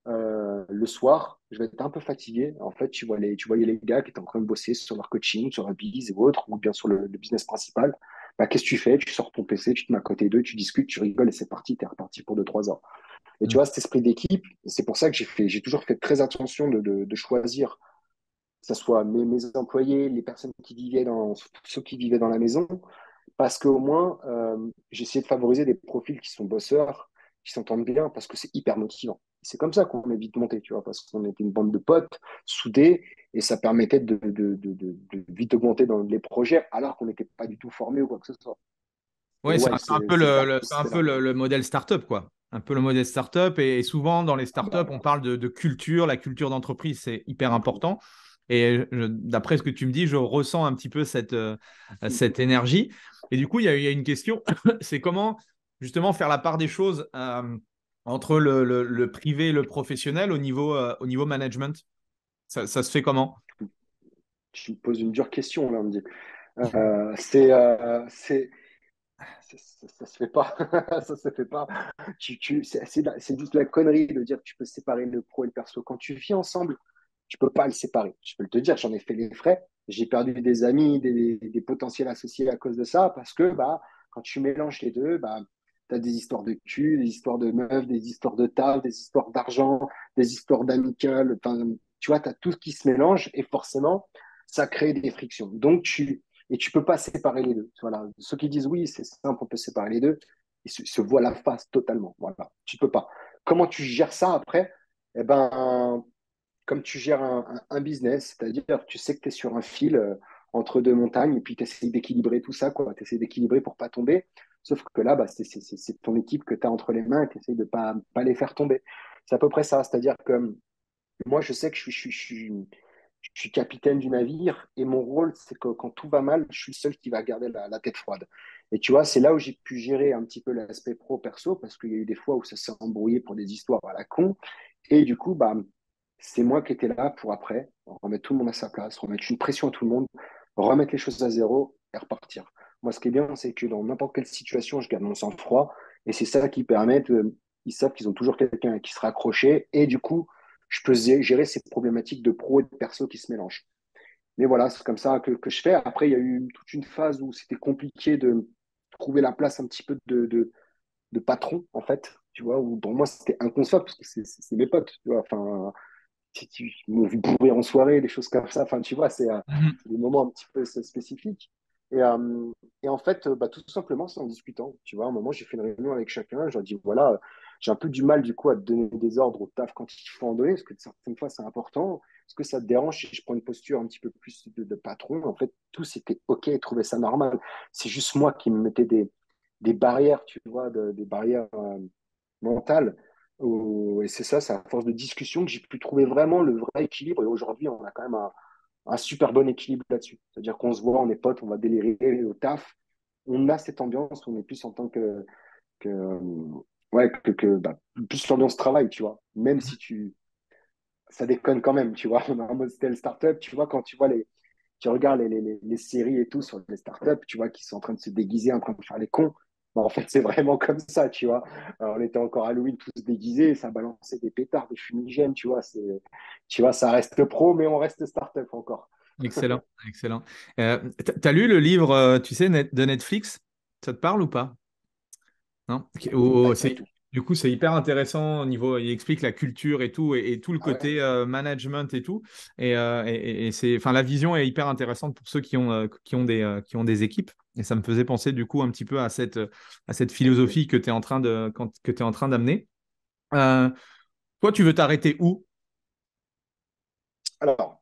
le soir, je vais être un peu fatigué. En fait, tu voyais les gars qui étaient en train de bosser sur leur coaching, sur leur biz et autres, ou bien sur le business principal. Bah, qu'est-ce que tu fais? Tu sors ton PC, tu te mets à côté d'eux, tu discutes, tu rigoles et c'est parti, tu es reparti pour 2, 3 heures. Et tu Mm. vois, cet esprit d'équipe, c'est pour ça que j'ai toujours fait très attention de choisir, que ce soit mes employés, les personnes qui vivaient ceux qui vivaient dans la maison, parce qu'au moins, j'ai essayé de favoriser des profils qui sont bosseurs, qui s'entendent bien, parce que c'est hyper motivant. C'est comme ça qu'on est vite monté, tu vois, parce qu'on était une bande de potes, soudés, et ça permettait de vite augmenter dans les projets, alors qu'on n'était pas du tout formés ou quoi que ce soit. Et Ouais, ouais, c'est un peu c'est cet c'est un peu aspect-là. le modèle startup, quoi. Un peu le modèle startup. Et souvent, dans les Ah startups, bah, on parle de culture. La culture d'entreprise, c'est hyper important. Et d'après ce que tu me dis, je ressens un petit peu cette énergie. Et du coup, il y a une question, c'est comment justement faire la part des choses entre le privé et le professionnel au niveau management. Ça se fait comment? tu me poses une dure question, là, on me dit. Ça se fait pas. Ça se fait pas. C'est juste la connerie de dire que tu peux séparer le pro et le perso. Quand tu vis ensemble, tu peux pas le séparer. Je peux te dire, j'en ai fait les frais. J'ai perdu des amis, des potentiels associés à cause de ça, parce que bah, quand tu mélanges les deux, bah, Tu as des histoires de cul, des histoires de meufs, des histoires de taf, des histoires d'argent, des histoires d'amicales. Enfin, tu vois, tu as tout qui se mélange et forcément, ça crée des frictions. Et tu peux pas séparer les deux. Voilà. Ceux qui disent oui, c'est simple, on peut séparer les deux, ils se voient la face totalement. Voilà. Tu peux pas. Comment tu gères ça après? Eh ben, comme tu gères un business, c'est-à-dire tu sais que tu es sur un fil entre deux montagnes et puis tu essaies d'équilibrer tout ça, quoi. Tu essaies d'équilibrer pour pas tomber. Sauf que là, bah, c'est ton équipe que tu as entre les mains et tu essaies de pas les faire tomber. C'est à peu près ça. C'est-à-dire que moi, je sais que je suis capitaine du navire et mon rôle, c'est que quand tout va mal, je suis le seul qui va garder la tête froide. Et tu vois, c'est là où j'ai pu gérer un petit peu l'aspect pro-perso parce qu'il y a eu des fois où ça s'est embrouillé pour des histoires à la con. Et du coup, bah, c'est moi qui étais là pour après remettre tout le monde à sa place, remettre une pression à tout le monde, remettre les choses à zéro et repartir. Moi, ce qui est bien, c'est que dans n'importe quelle situation, je garde mon sang-froid et c'est ça qui permet ils savent qu'ils ont toujours quelqu'un qui sera accroché et du coup, je peux gérer ces problématiques de pro et de perso qui se mélangent. Mais voilà, c'est comme ça que je fais. Après, il y a eu toute une phase où c'était compliqué de trouver la place un petit peu de patron, en fait, tu vois, où pour moi, c'était inconcevable parce que c'est mes potes, tu vois. Enfin, si tu m'ont vu bourrer en soirée, des choses comme ça. Enfin, tu vois, Mhm. c'est des moments un petit peu spécifiques. Et en fait, bah, tout simplement, c'est en discutant. Tu vois, à un moment, j'ai fait une réunion avec chacun. Je leur dis, voilà, j'ai un peu du mal, du coup, à te donner des ordres au taf quand il faut en donner, parce que certaines fois, c'est important. Est-ce que ça te dérange si je prends une posture un petit peu plus de patron? En fait, tout c'était OK et trouvaient ça normal. C'est juste moi qui me mettais des barrières, tu vois, des barrières mentales. Et c'est ça, c'est à force de discussion que j'ai pu trouver vraiment le vrai équilibre. Et aujourd'hui, on a quand même un super bon équilibre là-dessus. C'est-à-dire qu'on se voit, on est potes, on va délirer au taf. On a cette ambiance, on est plus en tant que ouais, bah, plus l'ambiance travail, tu vois. Même si ça déconne quand même, tu vois. On a un mode style startup, tu vois, quand tu regardes les séries et tout sur les startups, tu vois, qui sont en train de se déguiser, en train de faire les cons. Bah, en fait, c'est vraiment comme ça, tu vois. Alors, on était encore Halloween tous déguisés, ça balançait des pétards, des fumigènes, tu vois. Tu vois, ça reste pro, mais on reste startup encore. Excellent, excellent. T'as lu le livre, tu sais, de Netflix? Ça te parle ou pas? Non? Ok. Non, pas du tout. Du coup, c'est hyper intéressant au niveau, il explique la culture et tout le Ah ouais? côté management et tout. Et c'est, enfin, la vision est hyper intéressante pour ceux qui ont des équipes. Et ça me faisait penser du coup un petit peu à cette Ok. philosophie que tu es en train que tu en train d'amener. Euh, Toi, tu veux t'arrêter où? Alors,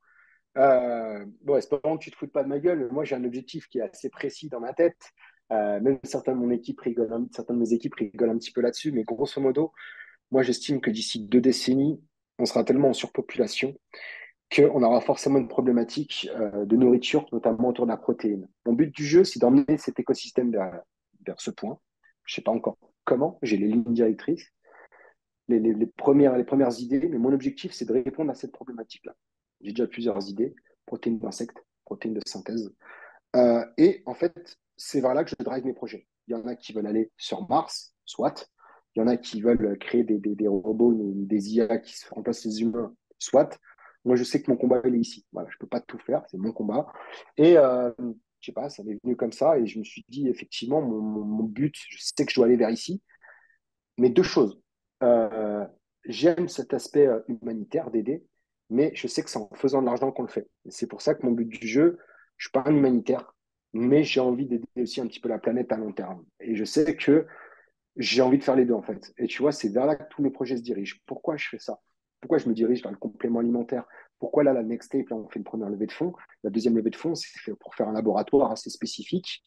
bon, espérons que tu te foutes pas de ma gueule. Moi, j'ai un objectif qui est assez précis dans ma tête. Même certains de mes équipes rigolent un petit peu là-dessus, mais grosso modo, moi, j'estime que d'ici 2 décennies, on sera tellement en surpopulation qu'on aura forcément une problématique de nourriture, notamment autour de la protéine. Mon but du jeu, c'est d'emmener cet écosystème vers ce point. Je ne sais pas encore comment, j'ai les lignes directrices, les premières idées, mais mon objectif, c'est de répondre à cette problématique-là. J'ai déjà plusieurs idées, protéines d'insectes, protéines de synthèse. Et en fait, c'est vers là que je drive mes projets. Il y en a qui veulent aller sur Mars, soit. Il y en a qui veulent créer des robots, des IA qui se remplacent les humains, soit. Moi, je sais que mon combat, il est ici. Voilà, je ne peux pas tout faire, c'est mon combat. Et je sais pas, ça m'est venu comme ça et je me suis dit, effectivement, mon but, je sais que je dois aller vers ici. Mais deux choses. Euh, J'aime cet aspect humanitaire d'aider, mais je sais que c'est en faisant de l'argent qu'on le fait. C'est pour ça que mon but du jeu, je suis pas un humanitaire, mais j'ai envie d'aider aussi un petit peu la planète à long terme. Et je sais que j'ai envie de faire les deux, en fait. Et tu vois, c'est vers là que tous mes projets se dirigent. Pourquoi je fais ça? Pourquoi je me dirige vers le complément alimentaire? Pourquoi là, la Next Tape, là, on fait une première levée de fonds. La deuxième levée de fonds, c'est fait pour faire un laboratoire assez spécifique,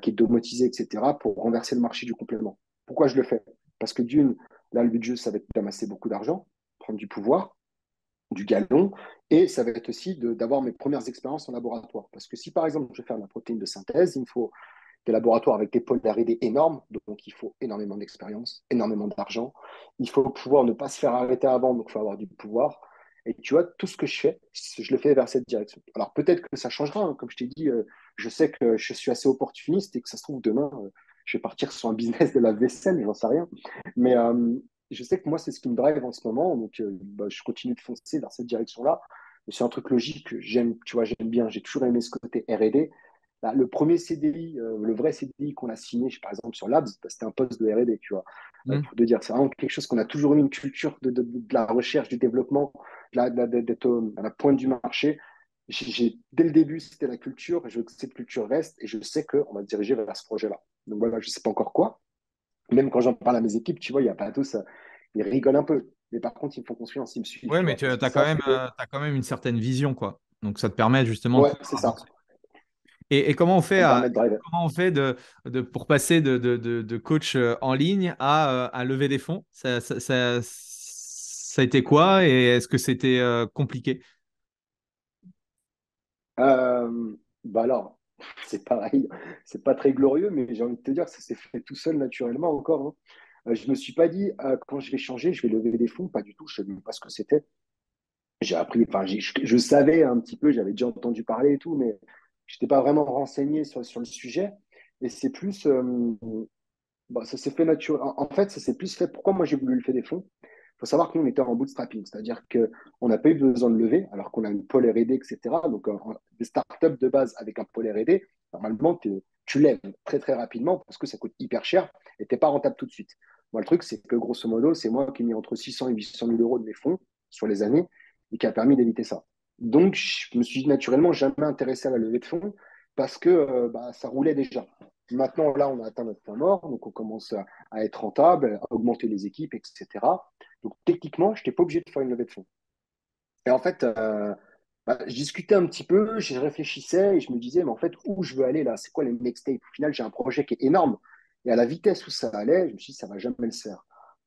qui est domotisé, etc., pour renverser le marché du complément. Pourquoi je le fais? Parce que d'une, là, le but du jeu, ça va être d'amasser beaucoup d'argent, prendre du pouvoir, du galon, et ça va être aussi d'avoir mes premières expériences en laboratoire. Parce que si, par exemple, je veux faire de la protéine de synthèse, il me faut des laboratoires avec des pôles R&D énormes, donc il faut énormément d'expérience, énormément d'argent. Il faut pouvoir ne pas se faire arrêter avant, donc il faut avoir du pouvoir. Et tu vois, tout ce que je fais, je le fais vers cette direction. Alors peut-être que ça changera, hein. Comme je t'ai dit, je sais que je suis assez opportuniste et que ça se trouve demain, je vais partir sur un business de la vaisselle, j'en sais rien. Mais je sais que moi, c'est ce qui me drive en ce moment, donc bah, je continue de foncer vers cette direction-là. C'est un truc logique que j'aime, tu vois, j'aime bien. J'ai toujours aimé ce côté R&D. le premier CDI, le vrai CDI qu'on a signé, par exemple, sur Labs, bah, c'était un poste de R&D, tu vois. Hmm. Pour te dire, c'est vraiment quelque chose qu'on a toujours eu une culture de la recherche, du développement, d'être à la pointe du marché. Dès le début, c'était la culture, et je veux que cette culture reste, et je sais qu'on va se diriger vers ce projet-là. Donc voilà, je ne sais pas encore quoi. Même quand j'en parle à mes équipes, tu vois, il n'y a pas tous, ils rigolent un peu. Mais par contre, ils me font confiance, ils me suivent, Ouais, tu mais vois, tu parce as qu'ils quand savent même, que, t'as quand même une certaine vision, quoi. Donc, ça te permet justement de ouais, pouvoir c'est ça. avancer. Et Ça me permet de driver. comment on fait pour passer de coach en ligne à lever des fonds? Ça a été quoi et est-ce que c'était compliqué? Bah alors, c'est pareil, c'est pas très glorieux, mais j'ai envie de te dire, ça s'est fait tout seul naturellement encore, hein. Je me suis pas dit, quand je vais changer, je vais lever des fonds, pas du tout, je ne savais même pas ce que c'était. J'ai appris, enfin, je savais un petit peu, j'avais déjà entendu parler et tout, mais je n'étais pas vraiment renseigné sur le sujet. Et c'est plus, bah, ça s'est fait naturel. En fait, ça s'est plus fait. Pourquoi moi j'ai voulu lever des fonds? Il faut savoir que nous, on était en bootstrapping, c'est-à-dire qu'on n'a pas eu besoin de lever, alors qu'on a une pôle R&D, etc. Donc, des startups de base avec un pôle R&D, normalement, tu lèves très, très rapidement parce que ça coûte hyper cher et tu n'es pas rentable tout de suite. Moi, le truc, c'est que grosso modo, c'est moi qui ai mis entre 600 et 800 000 euros de mes fonds sur les années et qui a permis d'éviter ça. Donc, je me suis naturellement jamais intéressé à la levée de fonds parce que bah, ça roulait déjà. Maintenant, là, on a atteint notre point mort, donc on commence à être rentable, à augmenter les équipes, etc. Donc, techniquement, je n'étais pas obligé de faire une levée de fonds. Et en fait, bah, je discutais un petit peu, je réfléchissais et je me disais, mais en fait, où je veux aller là? C'est quoi les next steps? Au final, j'ai un projet qui est énorme. Et à la vitesse où ça allait, je me suis dit, ça va jamais le faire.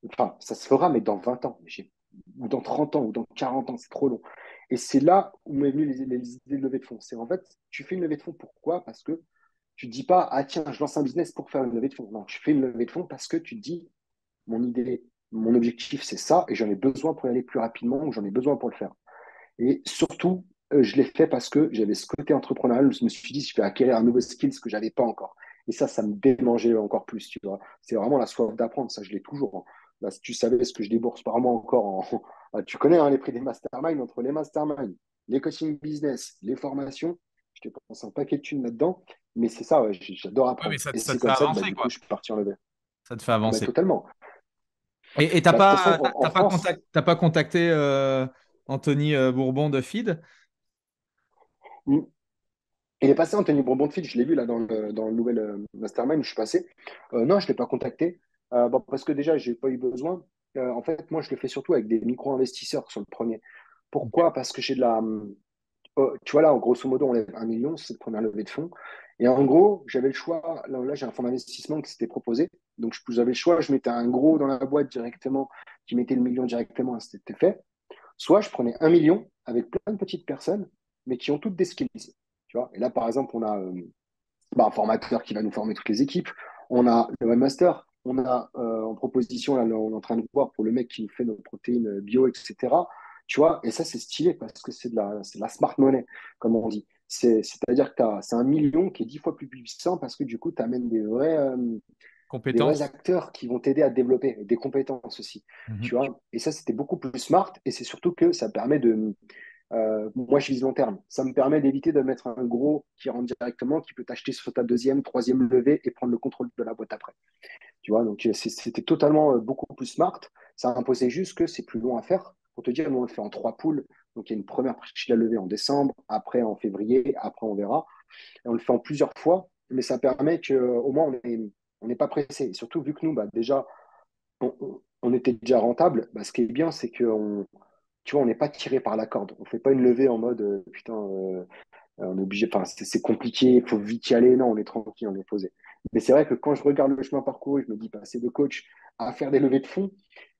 Enfin, ça se fera, mais dans 20 ans, ou dans 30 ans, ou dans 40 ans, c'est trop long. Et c'est là où m'est venue les idées de levée de fonds. C'est en fait, tu fais une levée de fonds, pourquoi? Parce que tu ne te dis pas, ah tiens, je lance un business pour faire une levée de fonds. Non, tu fais une levée de fonds parce que tu te dis, mon idée, mon objectif, c'est ça, et j'en ai besoin pour y aller plus rapidement, ou j'en ai besoin pour le faire. Et surtout, je l'ai fait parce que j'avais ce côté entrepreneurial. Je me suis dit, je vais acquérir un nouveau skill, ce que je n'avais pas encore. Et ça me démangeait encore plus, tu vois. C'est vraiment la soif d'apprendre, ça, je l'ai toujours, hein. Là, si tu savais ce que je débourse par mois encore tu connais, hein, les prix des masterminds, entre les masterminds, les coaching business, les formations, je te pense un paquet de thunes là-dedans. Mais c'est ça, ouais, j'adore Oui, mais apprendre. Et ça c'est te fait comme ça que bah, avancer, du coup, quoi. je suis parti en lever. Ça te fait Ah, bah, avancer. totalement. Et Bah, de toute façon, en France, t'as pas contacté Anthony Bourbon de Feed? hmm, il est passé Anthony Bourbon de Fitch, je l'ai vu là dans le nouvel Mastermind où je suis passé. Non, je ne l'ai pas contacté bon, parce que déjà, je n'ai pas eu besoin. En fait, moi, je le fais surtout avec des micro-investisseurs sur le premier. Ok. Pourquoi? Parce que j'ai de la. Tu vois, là, en grosso modo, on lève 1 million, c'est la première levée de fonds. Et en gros, j'avais le choix. Là j'ai un fonds d'investissement qui s'était proposé. Donc, j'avais le choix. Je mettais un gros dans la boîte directement, qui mettait le million directement, et c'était fait. Soit je prenais 1 million avec plein de petites personnes, mais qui ont toutes des skills. Tu vois. Et là, par exemple, on a bah, un formateur qui va nous former toutes les équipes. On a le webmaster. On a en proposition, là, on est en train de voir pour le mec qui nous fait nos protéines bio, etc. Tu vois, et ça, c'est stylé parce que c'est de la smart money, comme on dit. C'est-à-dire que c'est 1 million qui est 10 fois plus puissant parce que du coup, tu amènes des vrais Compétences? acteurs qui vont t'aider à te développer, et des compétences aussi. Mhm. Tu vois, et ça, c'était beaucoup plus smart et c'est surtout que ça permet de, moi, je vise long terme. Ça me permet d'éviter de mettre un gros qui rentre directement, qui peut t'acheter sur ta deuxième, troisième levée et prendre le contrôle de la boîte après. Tu vois, donc c'était totalement beaucoup plus smart. Ça imposait juste que c'est plus long à faire. Pour te dire, nous, on le fait en 3 poules. Donc, il y a une première partie de la levée en décembre, après en février, après on verra. Et on le fait en plusieurs fois, mais ça permet qu'au moins, on n'est pas pressé. Et surtout, vu que nous, bah, déjà, on était déjà rentable, bah, ce qui est bien, c'est qu'on tu vois, on n'est pas tiré par la corde. On ne fait pas une levée en mode putain, on est obligé, enfin, c'est compliqué, il faut vite y aller. Non, on est tranquille, on est posé. Mais c'est vrai que quand je regarde le chemin parcouru, je me dis, passer de coach à faire des levées de fonds,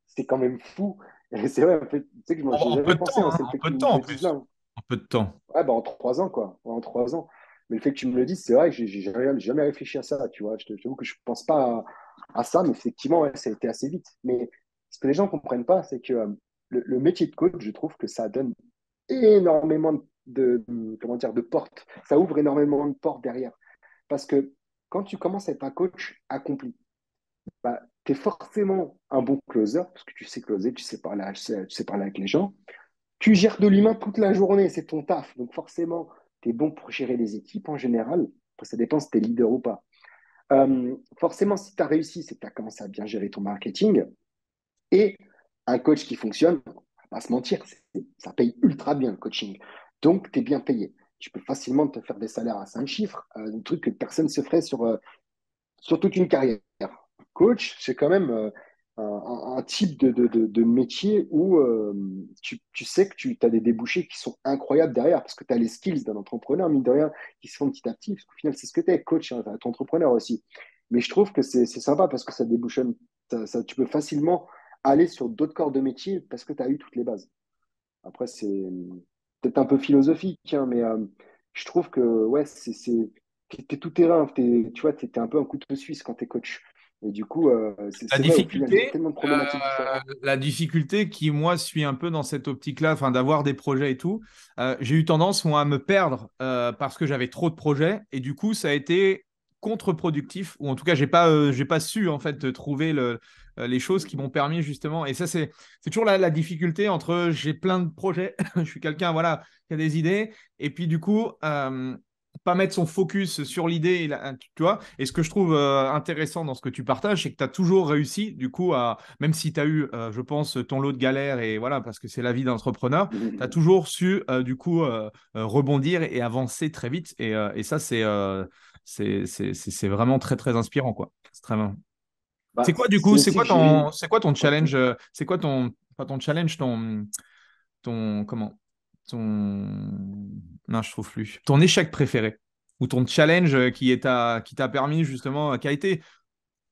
c'est quand même fou. Et c'est vrai, en fait, tu sais que moi, j'ai En peu jamais de pensé, temps, hein, hein, c'est le en fait que peu tu de me temps en le dises là, plus. hein. En peu de temps. Ouais, bah, en 3 ans, quoi. Ouais, en 3 ans. Mais le fait que tu me le dises, c'est vrai que j'ai jamais réfléchi à ça, tu vois. J'avoue que je pense pas à ça, mais effectivement, ouais, ça a été assez vite. Mais ce que les gens comprennent pas, c'est que le métier de coach, je trouve que ça donne énormément comment dire, de portes. Ça ouvre énormément de portes derrière. Parce que quand tu commences à être un coach accompli, bah, tu es forcément un bon closer, parce que tu sais closer, tu sais parler avec les gens. Tu gères de l'humain toute la journée, c'est ton taf. Donc forcément, tu es bon pour gérer les équipes en général. Après, ça dépend si tu es leader ou pas. Forcément, si tu as réussi, c'est que tu as commencé à bien gérer ton marketing. Et un coach qui fonctionne, on va pas se mentir, ça paye ultra bien le coaching. Donc, tu es bien payé. Tu peux facilement te faire des salaires à 5 chiffres, un truc que personne ne se ferait sur toute une carrière. Coach, c'est quand même un type de métier où tu sais que tu as des débouchés qui sont incroyables derrière parce que tu as les skills d'un entrepreneur, mine de rien, qui se font petit à petit. Parce qu'au final, c'est ce que tu es, coach, hein, t'es entrepreneur aussi. Mais je trouve que c'est sympa parce que ça débouchonne. Tu peux facilement aller sur d'autres corps de métier parce que tu as eu toutes les bases. Après, c'est peut-être un peu philosophique, hein, mais je trouve que ouais, t'es tout terrain. Tu vois, t'es un peu un couteau suisse quand tu es coach. Et du coup, La c'est vrai, au final, il y a difficulté, tellement de problématiques différentes. la difficulté qui, moi, suis un peu dans cette optique-là, enfin, d'avoir des projets et tout, j'ai eu tendance, moi, à me perdre parce que j'avais trop de projets. Et du coup, ça a été contre-productif, ou en tout cas, j'ai pas su, en fait, trouver les choses qui m'ont permis, justement. Et ça, c'est toujours la difficulté entre j'ai plein de projets, je suis quelqu'un, voilà, qui a des idées, et puis, du coup, pas mettre son focus sur l'idée, tu vois. Et ce que je trouve intéressant dans ce que tu partages, c'est que tu as toujours réussi, du coup, même si tu as eu, je pense, ton lot de galères, et voilà, parce que c'est la vie d'entrepreneur, tu as toujours su, du coup, rebondir et avancer très vite. Et ça, c'est vraiment très, très inspirant, quoi. C'est très bien. C'est Bah, quoi, du c'est coup, c'est aussi quoi que j'ai eu. c'est quoi ton challenge, c'est quoi pas ton challenge, comment, ton, non, je trouve plus, ton échec préféré ou ton challenge qui t'a permis justement, qui a été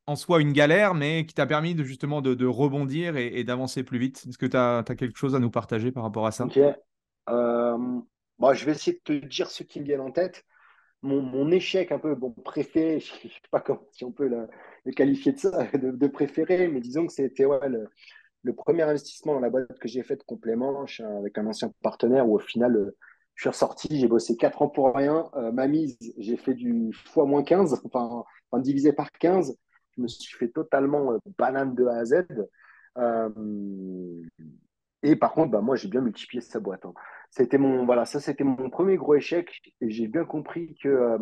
en soi une galère, mais qui t'a permis justement de rebondir et d'avancer plus vite. Est-ce que tu as quelque chose à nous partager par rapport à ça? Ok. Bon, je vais essayer de te dire ce qui me vient en tête. Mon échec un peu bon, préféré, je ne sais pas comment, si on peut le qualifier de ça, de préféré, mais disons que c'était ouais, le premier investissement dans la boîte que j'ai fait de complément avec un ancien partenaire où au final, je suis ressorti, j'ai bossé 4 ans pour rien. Ma mise, j'ai fait du x-15, enfin, divisé par 15. Je me suis fait totalement banane de A à Z. Euh, et par contre, bah, moi, j'ai bien multiplié sa boîte, hein. Voilà, ça, c'était mon premier gros échec. Et j'ai bien compris que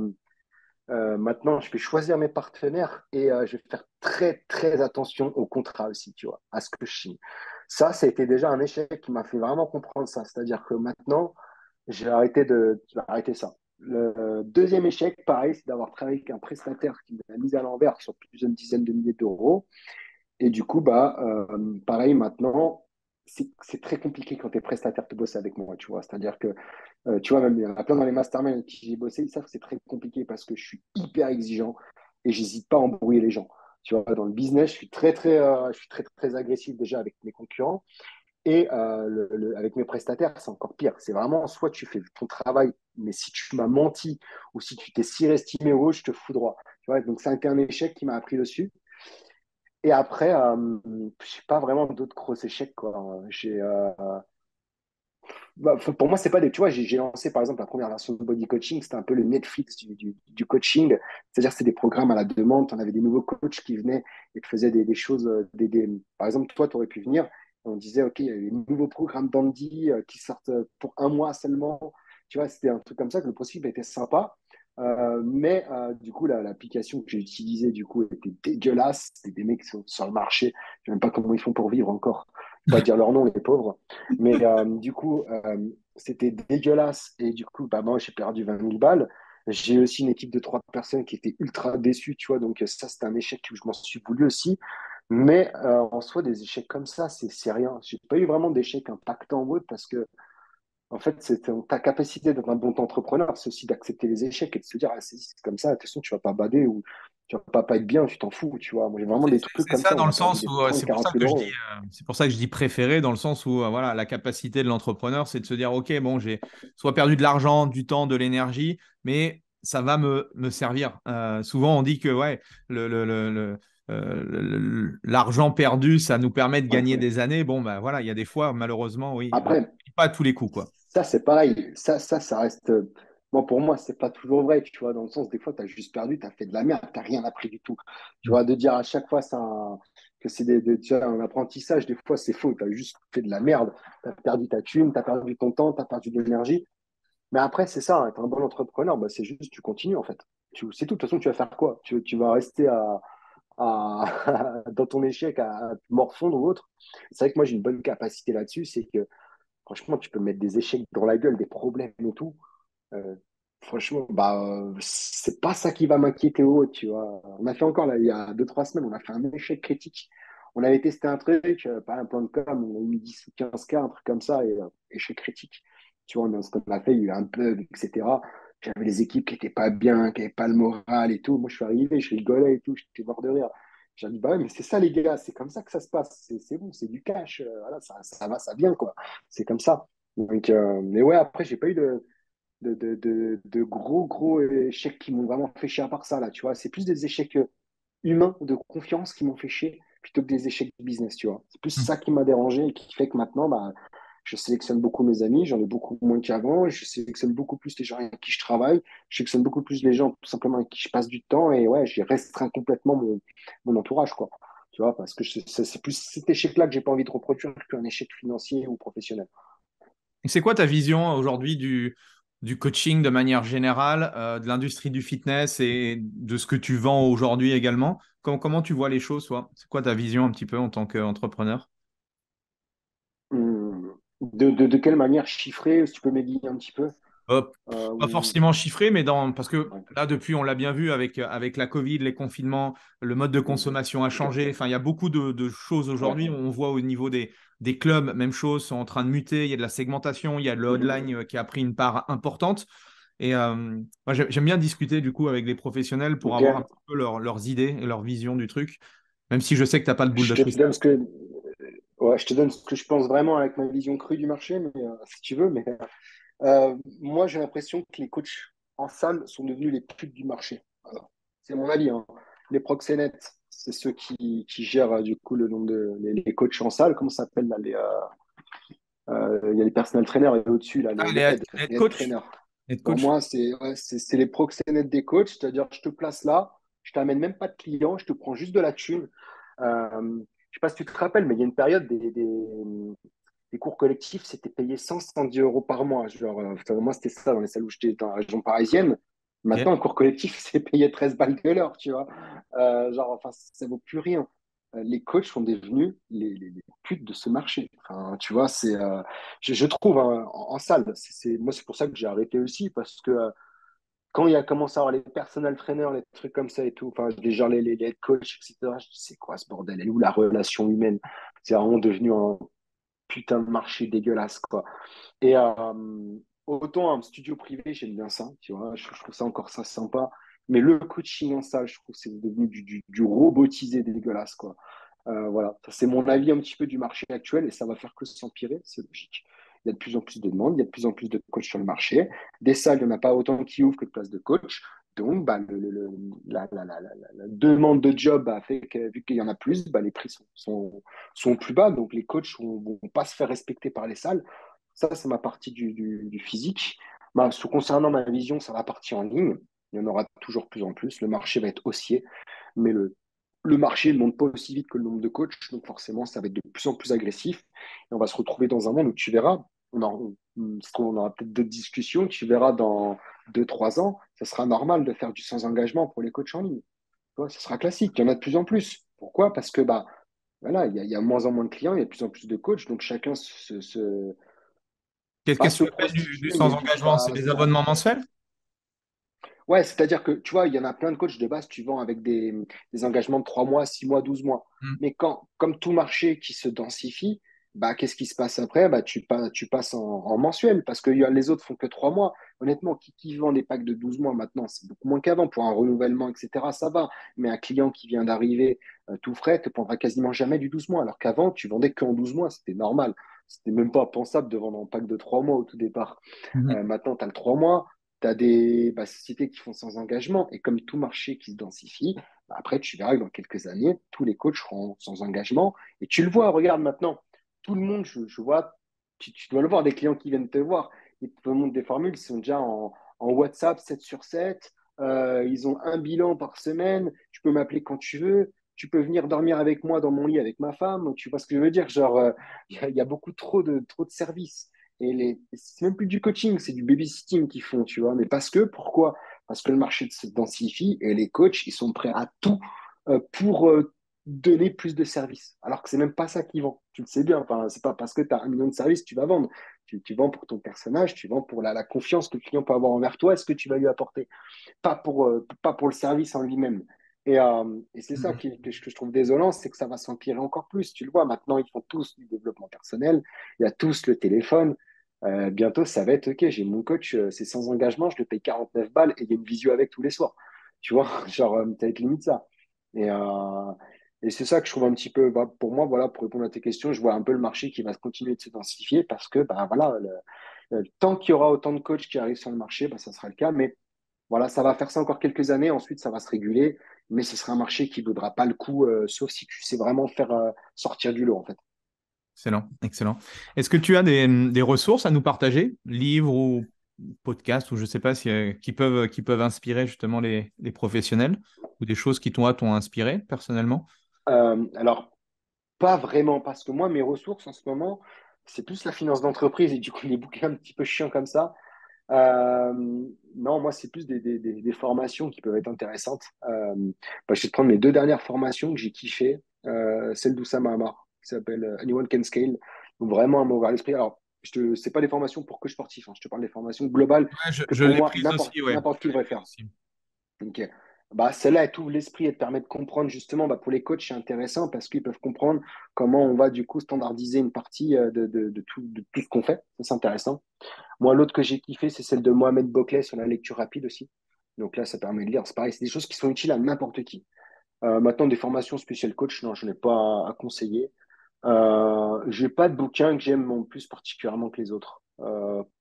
maintenant, je vais choisir mes partenaires et je vais faire très, très attention au contrat aussi, tu vois, à ce que je signe. Ça a été déjà un échec qui m'a fait vraiment comprendre ça. C'est-à-dire que maintenant, j'ai arrêté ça. Le deuxième échec, pareil, c'est d'avoir travaillé avec un prestataire qui m'a mis à l'envers sur plusieurs dizaines de milliers d'euros. Et du coup, bah, pareil, maintenant, c'est très compliqué quand tes prestataires te bossent avec moi, tu vois. C'est-à-dire que tu vois, même il y en a plein dans les masterminds avec qui j'ai bossé, ils savent que c'est très compliqué parce que je suis hyper exigeant et j'hésite pas à embrouiller les gens. Tu vois, dans le business, je suis très, très agressif déjà avec mes concurrents et avec mes prestataires, c'est encore pire. C'est vraiment soit tu fais ton travail, mais si tu m'as menti ou si tu t'es surestimé ou autre, je te fous droit. Tu vois, donc c'est un échec qui m'a appris dessus. Et après, je n'ai pas vraiment d'autres gros échecs, quoi. Pour moi, c'est pas des. Tu vois, j'ai lancé par exemple la première version de Body Coaching, c'était un peu le Netflix du coaching. C'est-à-dire, c'était des programmes à la demande. On avait des nouveaux coachs qui venaient et te faisaient des choses. Par exemple, toi, tu aurais pu venir. On disait, OK, il y a des nouveaux programmes d'Andy qui sortent pour un mois seulement. Tu vois, c'était un truc comme ça que le principe était sympa. Mais du coup, l'application que j'ai utilisée, du coup, était dégueulasse. C'était des mecs qui sont sur le marché. Je ne sais même pas comment ils font pour vivre encore. Je ne vais pas dire leur nom, les pauvres. Mais du coup, c'était dégueulasse. Et du coup, bah, moi, j'ai perdu 20 000 balles. J'ai aussi une équipe de 3 personnes qui étaient ultra déçues, tu vois. Donc, ça, c'était un échec que je m'en suis voulu aussi. Mais en soi, des échecs comme ça, c'est rien. J'ai pas eu vraiment d'échecs impactants en mode parce que, en fait, ta capacité d'être un bon entrepreneur, c'est aussi d'accepter les échecs et de se dire, ah, c'est comme ça, de toute façon, tu vas pas bader ou tu vas pas être bien, tu t'en fous, tu vois. Moi, j'ai vraiment des trucs C'est comme ça ça. dans On le a perdu sens des où 30 40 000 euros. c'est pour ça que je dis préféré dans le sens où voilà la capacité de l'entrepreneur c'est de se dire ok bon j'ai soit perdu de l'argent, du temps, de l'énergie, mais ça va me servir. Souvent on dit que ouais l'argent perdu ça nous permet de gagner Ouais. des années. Bon ben voilà il y a des fois malheureusement oui Après, pas à tous les coups quoi. ça, c'est pareil. Ça reste. Moi, pour moi, c'est pas toujours vrai, tu vois, dans le sens, des fois, tu as juste perdu, tu as fait de la merde, tu rien appris du tout. Tu vois, de dire à chaque fois que c'est tu vois, un apprentissage, des fois, c'est faux. Tu as juste fait de la merde. Tu as perdu ta thune, tu as perdu ton temps, tu as perdu de l'énergie. Mais après, c'est ça, être un bon entrepreneur, bah, c'est juste, tu continues, en fait. c'est tout. De toute façon, tu vas faire quoi? Tu vas rester dans ton échec à te morfondre ou autre. C'est vrai que moi, j'ai une bonne capacité là-dessus. C'est que, franchement, tu peux mettre des échecs dans la gueule, des problèmes et tout. Euh, Franchement, c'est pas ça qui va m'inquiéter ou autre, tu vois. On a fait encore, là, il y a 2, 3 semaines, on a fait un échec critique. On avait testé un truc, pas un plan de com, on a mis 10 ou 15K, un truc comme ça, et échec critique. Tu vois, ce qu'on a fait, il y a eu un bug, etc. J'avais les équipes qui étaient pas bien, qui n'avaient pas le moral et tout. Moi, je suis arrivé, je rigolais et tout, j'étais mort de rire. J'ai dit, bah ouais, mais c'est ça, les gars, c'est comme ça que ça se passe. C'est bon, c'est du cash. Voilà, ça va, ça vient, quoi. C'est comme ça. Donc, mais ouais, après, j'ai pas eu de gros échecs qui m'ont vraiment fait chier à part ça, là, tu vois. C'est plus des échecs humains, de confiance qui m'ont fait chier plutôt que des échecs de business, tu vois. C'est plus ça qui m'a dérangé et qui fait que maintenant, bah, je sélectionne beaucoup mes amis, j'en ai beaucoup moins qu'avant, je sélectionne beaucoup plus les gens avec qui je travaille, je sélectionne beaucoup plus les gens tout simplement avec qui je passe du temps et ouais, j'ai restreint complètement mon entourage, quoi. Tu vois, parce que c'est plus cet échec-là que j'ai pas envie de reproduire qu'un échec financier ou professionnel. Et c'est quoi ta vision aujourd'hui du coaching de manière générale, de l'industrie du fitness et de ce que tu vends aujourd'hui également? Comment tu vois les choses, toi? C'est quoi ta vision un petit peu en tant qu'entrepreneur? De quelle manière chiffrer, si tu peux m'aiguiller un petit peu? Euh, Euh, Pas ou- forcément chiffré, mais parce que ouais. là, depuis, on l'a bien vu avec la Covid, les confinements, le mode de consommation a changé. Enfin, il y a beaucoup de choses Ouais. aujourd'hui. On voit au niveau des clubs, même chose, sont en train de muter. Il y a de la segmentation, il y a le Mhm. online qui a pris une part importante. Et moi, j'aime bien discuter du coup avec des professionnels pour Ok. avoir un petit peu leurs idées et leur vision du truc, même si je sais que tu n'as pas de boule Je de te cristal. donne ouais, je te donne ce que je pense vraiment avec ma vision crue du marché, mais si tu veux. Mais moi, j'ai l'impression que les coachs en salle sont devenus les putes du marché. Alors, c'est mon avis, hein. Les proxénètes, c'est ceux qui gèrent du coup le nombre les coachs en salle. Comment ça s'appelle là, il y a les personal trainers et au-dessus là, Ah, les les head head coach. trainers. Head Pour coach. moi, c'est les proxénètes des coachs, c'est-à-dire je te place là, je t'amène même pas de clients, je te prends juste de la thune. Je sais pas si tu te rappelles, mais il y a une période des cours collectifs, c'était payé 110 euros par mois. Genre, moi, c'était ça dans les salles où j'étais dans la région parisienne. Ok. Maintenant, un cours collectif, c'est payé 13 balles de l'heure, tu vois. Genre, enfin, ça vaut plus rien. Les coachs sont devenus les putes de ce marché. Enfin, tu vois, je trouve hein, en salle, moi, c'est pour ça que j'ai arrêté aussi, parce que quand il a commencé à avoir les personal trainers, les trucs comme ça et tout, enfin, genre les head coachs, etc., je dis, c'est quoi ce bordel? Elle est où la relation humaine? C'est vraiment devenu un putain de marché dégueulasse, quoi. Et autant un studio privé, j'aime bien ça, tu vois, je trouve ça encore ça sympa. Mais le coaching en salle, je trouve que c'est devenu du robotisé dégueulasse, quoi. Voilà, ça, c'est mon avis un petit peu du marché actuel et ça va faire que s'empirer, c'est logique. Il y a de plus en plus de demandes, il y a de plus en plus de coachs sur le marché. Des salles, il n'y en a pas autant qui ouvrent que de places de coach. Donc, bah, la demande de job bah, fait que, vu qu'il y en a plus, bah, les prix sont plus bas. Donc, les coachs ne vont pas se faire respecter par les salles. Ça, c'est ma partie du physique. Bah, concernant ma vision, ça va partir en ligne. Il y en aura toujours plus en plus. Le marché va être haussier, mais le marché ne monte pas aussi vite que le nombre de coachs. Donc, forcément, ça va être de plus en plus agressif. Et on va se retrouver dans un monde où tu verras, on aura peut-être d'autres discussions. Tu verras dans 2, 3 ans, ça sera normal de faire du sans engagement pour les coachs en ligne. Tu vois, ça sera classique. Il y en a de plus en plus. Pourquoi? Parce que bah, voilà, il y a moins en moins de clients, il y a de plus en plus de coachs, donc chacun pas Qu'est-ce se que tu appelles du prostituer, mais sans du coup, engagement? C'est des abonnements mensuels? ouais, c'est-à-dire que tu vois, il y en a plein de coachs de base, tu vends avec des engagements de 3 mois, 6 mois, 12 mois. Hmm. Mais comme tout marché qui se densifie, bah, qu'est-ce qui se passe après? Bah, tu passes en mensuel parce que les autres font que 3 mois. Honnêtement, qui vend des packs de 12 mois maintenant? C'est beaucoup moins qu'avant. Pour un renouvellement, etc., ça va. Mais un client qui vient d'arriver tout frais te prendra quasiment jamais du 12 mois. Alors qu'avant, tu vendais qu'en 12 mois. C'était normal. C'était même pas pensable de vendre un pack de 3 mois au tout départ. Mhm. Maintenant, tu as le 3 mois. Tu as des sociétés qui font sans engagement et comme tout marché qui se densifie, bah, après tu verras que dans quelques années, tous les coachs seront sans engagement. Et tu le vois, regarde maintenant, tout le monde, je vois, tu dois le voir, des clients qui viennent te voir, ils te montrent des formules, ils sont déjà en WhatsApp 7/7, ils ont un bilan par semaine, tu peux m'appeler quand tu veux, tu peux venir dormir avec moi dans mon lit avec ma femme, tu vois ce que je veux dire? Genre, y a beaucoup trop de services. Et c'est même plus du coaching, c'est du babysitting qu'ils font, tu vois. Mais parce que, pourquoi? parce que le marché se densifie et les coachs, ils sont prêts à tout pour donner plus de services. Alors que c'est même pas ça qu'ils vendent. Tu le sais bien. Enfin, c'est pas parce que tu as 1 million de services que tu vas vendre. Tu vends pour ton personnage, tu vends pour la confiance que le client peut avoir envers toi et ce que tu vas lui apporter. Pas pour le service en lui-même. Et c'est ça que je trouve désolant, c'est que ça va s'empirer encore plus. Tu le vois, maintenant, ils font tous du développement personnel, il y a tous le téléphone. Bientôt, ça va être OK, j'ai mon coach, c'est sans engagement, je le paye 49 balles et il y a une visio avec tous les soirs. Tu vois, genre, ça va être limite ça. Et, euh, et c'est ça que je trouve un petit peu, bah, pour moi, voilà, pour répondre à tes questions, je vois un peu le marché qui va continuer de se densifier parce que, bah, voilà, tant qu'il y aura autant de coachs qui arrivent sur le marché, bah, ça sera le cas. Mais voilà, ça va faire ça encore quelques années. Ensuite, ça va se réguler. Mais ce sera un marché qui ne vaudra pas le coup, sauf si tu sais vraiment faire sortir du lot, en fait. Excellent, excellent. Est-ce que tu as des ressources à nous partager, livres ou podcasts, ou je ne sais pas si, qui peuvent inspirer justement les professionnels, ou des choses qui t'ont inspiré personnellement? Alors, pas vraiment, parce que moi, mes ressources en ce moment, c'est plus la finance d'entreprise et du coup, les bouquins un petit peu chiants comme ça. Euh, non, moi, c'est plus des formations qui peuvent être intéressantes. Je vais te prendre mes 2 dernières formations que j'ai kiffées. Celle d'Oussama Hamar, qui s'appelle Anyone Can Scale. Donc, vraiment, un mot ouvert l'esprit. Alors, c'est pas des formations pour coach sportif, hein. Je te parle des formations globales Ouais, que je pour l'ai moi, prise aussi, ouais. n'importe qui Je l'ai devrait prise faire. aussi. Ok. Bah, celle-là, elle t'ouvre l'esprit et te permet de comprendre justement, bah, pour les coachs, c'est intéressant parce qu'ils peuvent comprendre comment on va du coup standardiser une partie de tout ce qu'on fait. Ça, c'est intéressant. Moi, l'autre que j'ai kiffé, c'est celle de Mohamed Boclet sur la lecture rapide aussi. Donc là, ça permet de lire. C'est pareil, c'est des choses qui sont utiles à n'importe qui. Maintenant, des formations spéciales coach, non, je n'ai pas à conseiller. J'ai pas de bouquin que j'aime en plus particulièrement que les autres.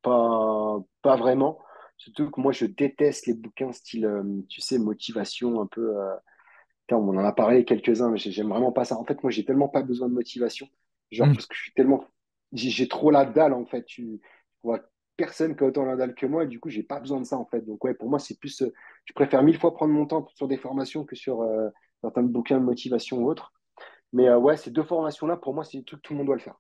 Pas vraiment. Surtout que moi, je déteste les bouquins style, tu sais, motivation un peu. Putain, on en a parlé quelques-uns, mais j'aime vraiment pas ça. En fait, moi, j'ai tellement pas besoin de motivation. Genre, Hmm. parce que je suis tellement. J'ai trop la dalle, en fait. Tu vois, personne qui a autant la dalle que moi, et du coup, j'ai pas besoin de ça, en fait. Donc, ouais, pour moi, c'est plus. Je préfère 1000 fois prendre mon temps sur des formations que sur certains bouquins de motivation ou autres. Mais ouais, ces 2 formations-là, pour moi, c'est des trucs que tout le monde doit le faire.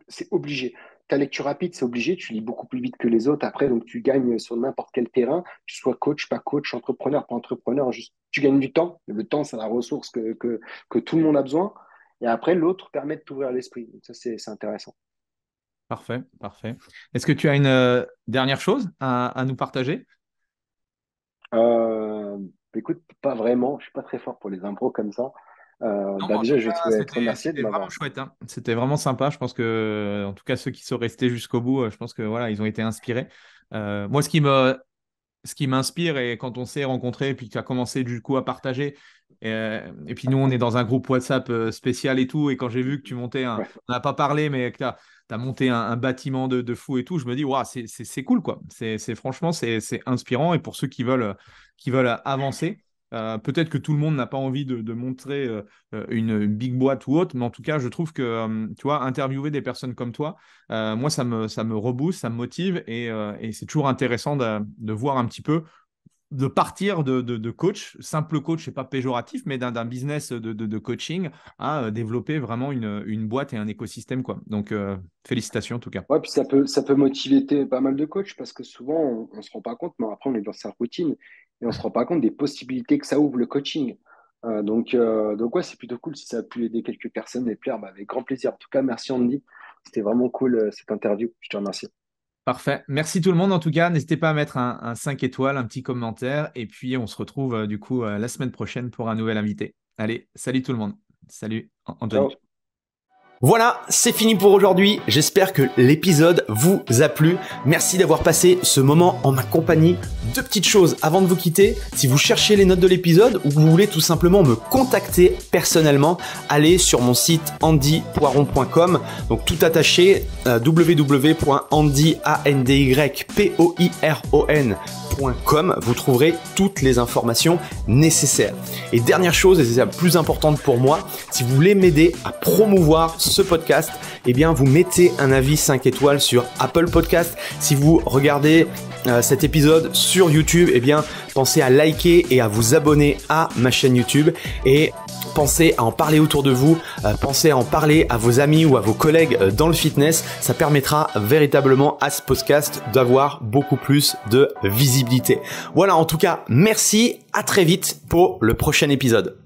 C'est obligé. Ta lecture rapide, c'est obligé. Tu lis beaucoup plus vite que les autres. Après, donc, tu gagnes sur n'importe quel terrain, que tu sois coach, pas coach, entrepreneur, pas entrepreneur. Juste, tu gagnes du temps. Le temps, c'est la ressource que tout le monde a besoin. Et après, l'autre permet de t'ouvrir l'esprit. Donc, ça, c'est intéressant. Parfait, parfait. Est-ce que tu as une dernière chose à nous partager? Euh, Écoute, pas vraiment. Je suis pas très fort pour les impros comme ça. Non, Bah en tout déjà, je cas, te remercier de c'était vraiment m'avoir. chouette, hein. C'était vraiment sympa. Je pense que, en tout cas, ceux qui sont restés jusqu'au bout, je pense que voilà, ils ont été inspirés. Moi, ce qui m'inspire, et quand on s'est rencontrés, et puis que tu as commencé du coup à partager, et puis nous, on est dans un groupe WhatsApp spécial et tout, et quand j'ai vu que tu montais Ouais. on n'a pas parlé, mais que tu as monté un bâtiment de fou et tout, je me dis, waouh, c'est cool, quoi. Franchement, c'est inspirant, et pour ceux qui veulent avancer, peut-être que tout le monde n'a pas envie de montrer une big boîte ou autre, mais en tout cas, je trouve que, tu vois, interviewer des personnes comme toi, moi, ça me rebooste, ça me motive et c'est toujours intéressant de voir un petit peu, de partir de coach, simple coach, c'est pas péjoratif, mais d'un business de coaching à développer vraiment une boîte et un écosystème, quoi. Donc, félicitations en tout cas. Ouais, puis ça peut motiver pas mal de coachs parce que souvent, on se rend pas compte, mais après, on est dans sa routine et on se rend pas compte des possibilités que ça ouvre le coaching. Donc ouais, c'est plutôt cool si ça a pu aider quelques personnes et plaire, bah, avec grand plaisir. En tout cas, merci Andy. C'était vraiment cool cette interview. Je te remercie. Parfait. Merci tout le monde en tout cas. N'hésitez pas à mettre un 5 étoiles, un petit commentaire. Et puis, on se retrouve du coup la semaine prochaine pour un nouvel invité. Allez, salut tout le monde. Salut Anthony. Ciao. Voilà, c'est fini pour aujourd'hui. J'espère que l'épisode vous a plu. Merci d'avoir passé ce moment en ma compagnie. 2 petites choses avant de vous quitter. Si vous cherchez les notes de l'épisode ou que vous voulez tout simplement me contacter personnellement, allez sur mon site andypoiron.com. Donc tout attaché, www.andypoiron.com. Vous trouverez toutes les informations nécessaires. Et dernière chose, et c'est la plus importante pour moi, si vous voulez m'aider à promouvoir ce podcast, eh bien vous mettez un avis 5 étoiles sur Apple Podcast. Si vous regardez cet épisode sur YouTube, eh bien pensez à liker et à vous abonner à ma chaîne YouTube. Et pensez à en parler autour de vous, pensez à en parler à vos amis ou à vos collègues dans le fitness. Ça permettra véritablement à ce podcast d'avoir beaucoup plus de visibilité. Voilà, en tout cas, merci, à très vite pour le prochain épisode.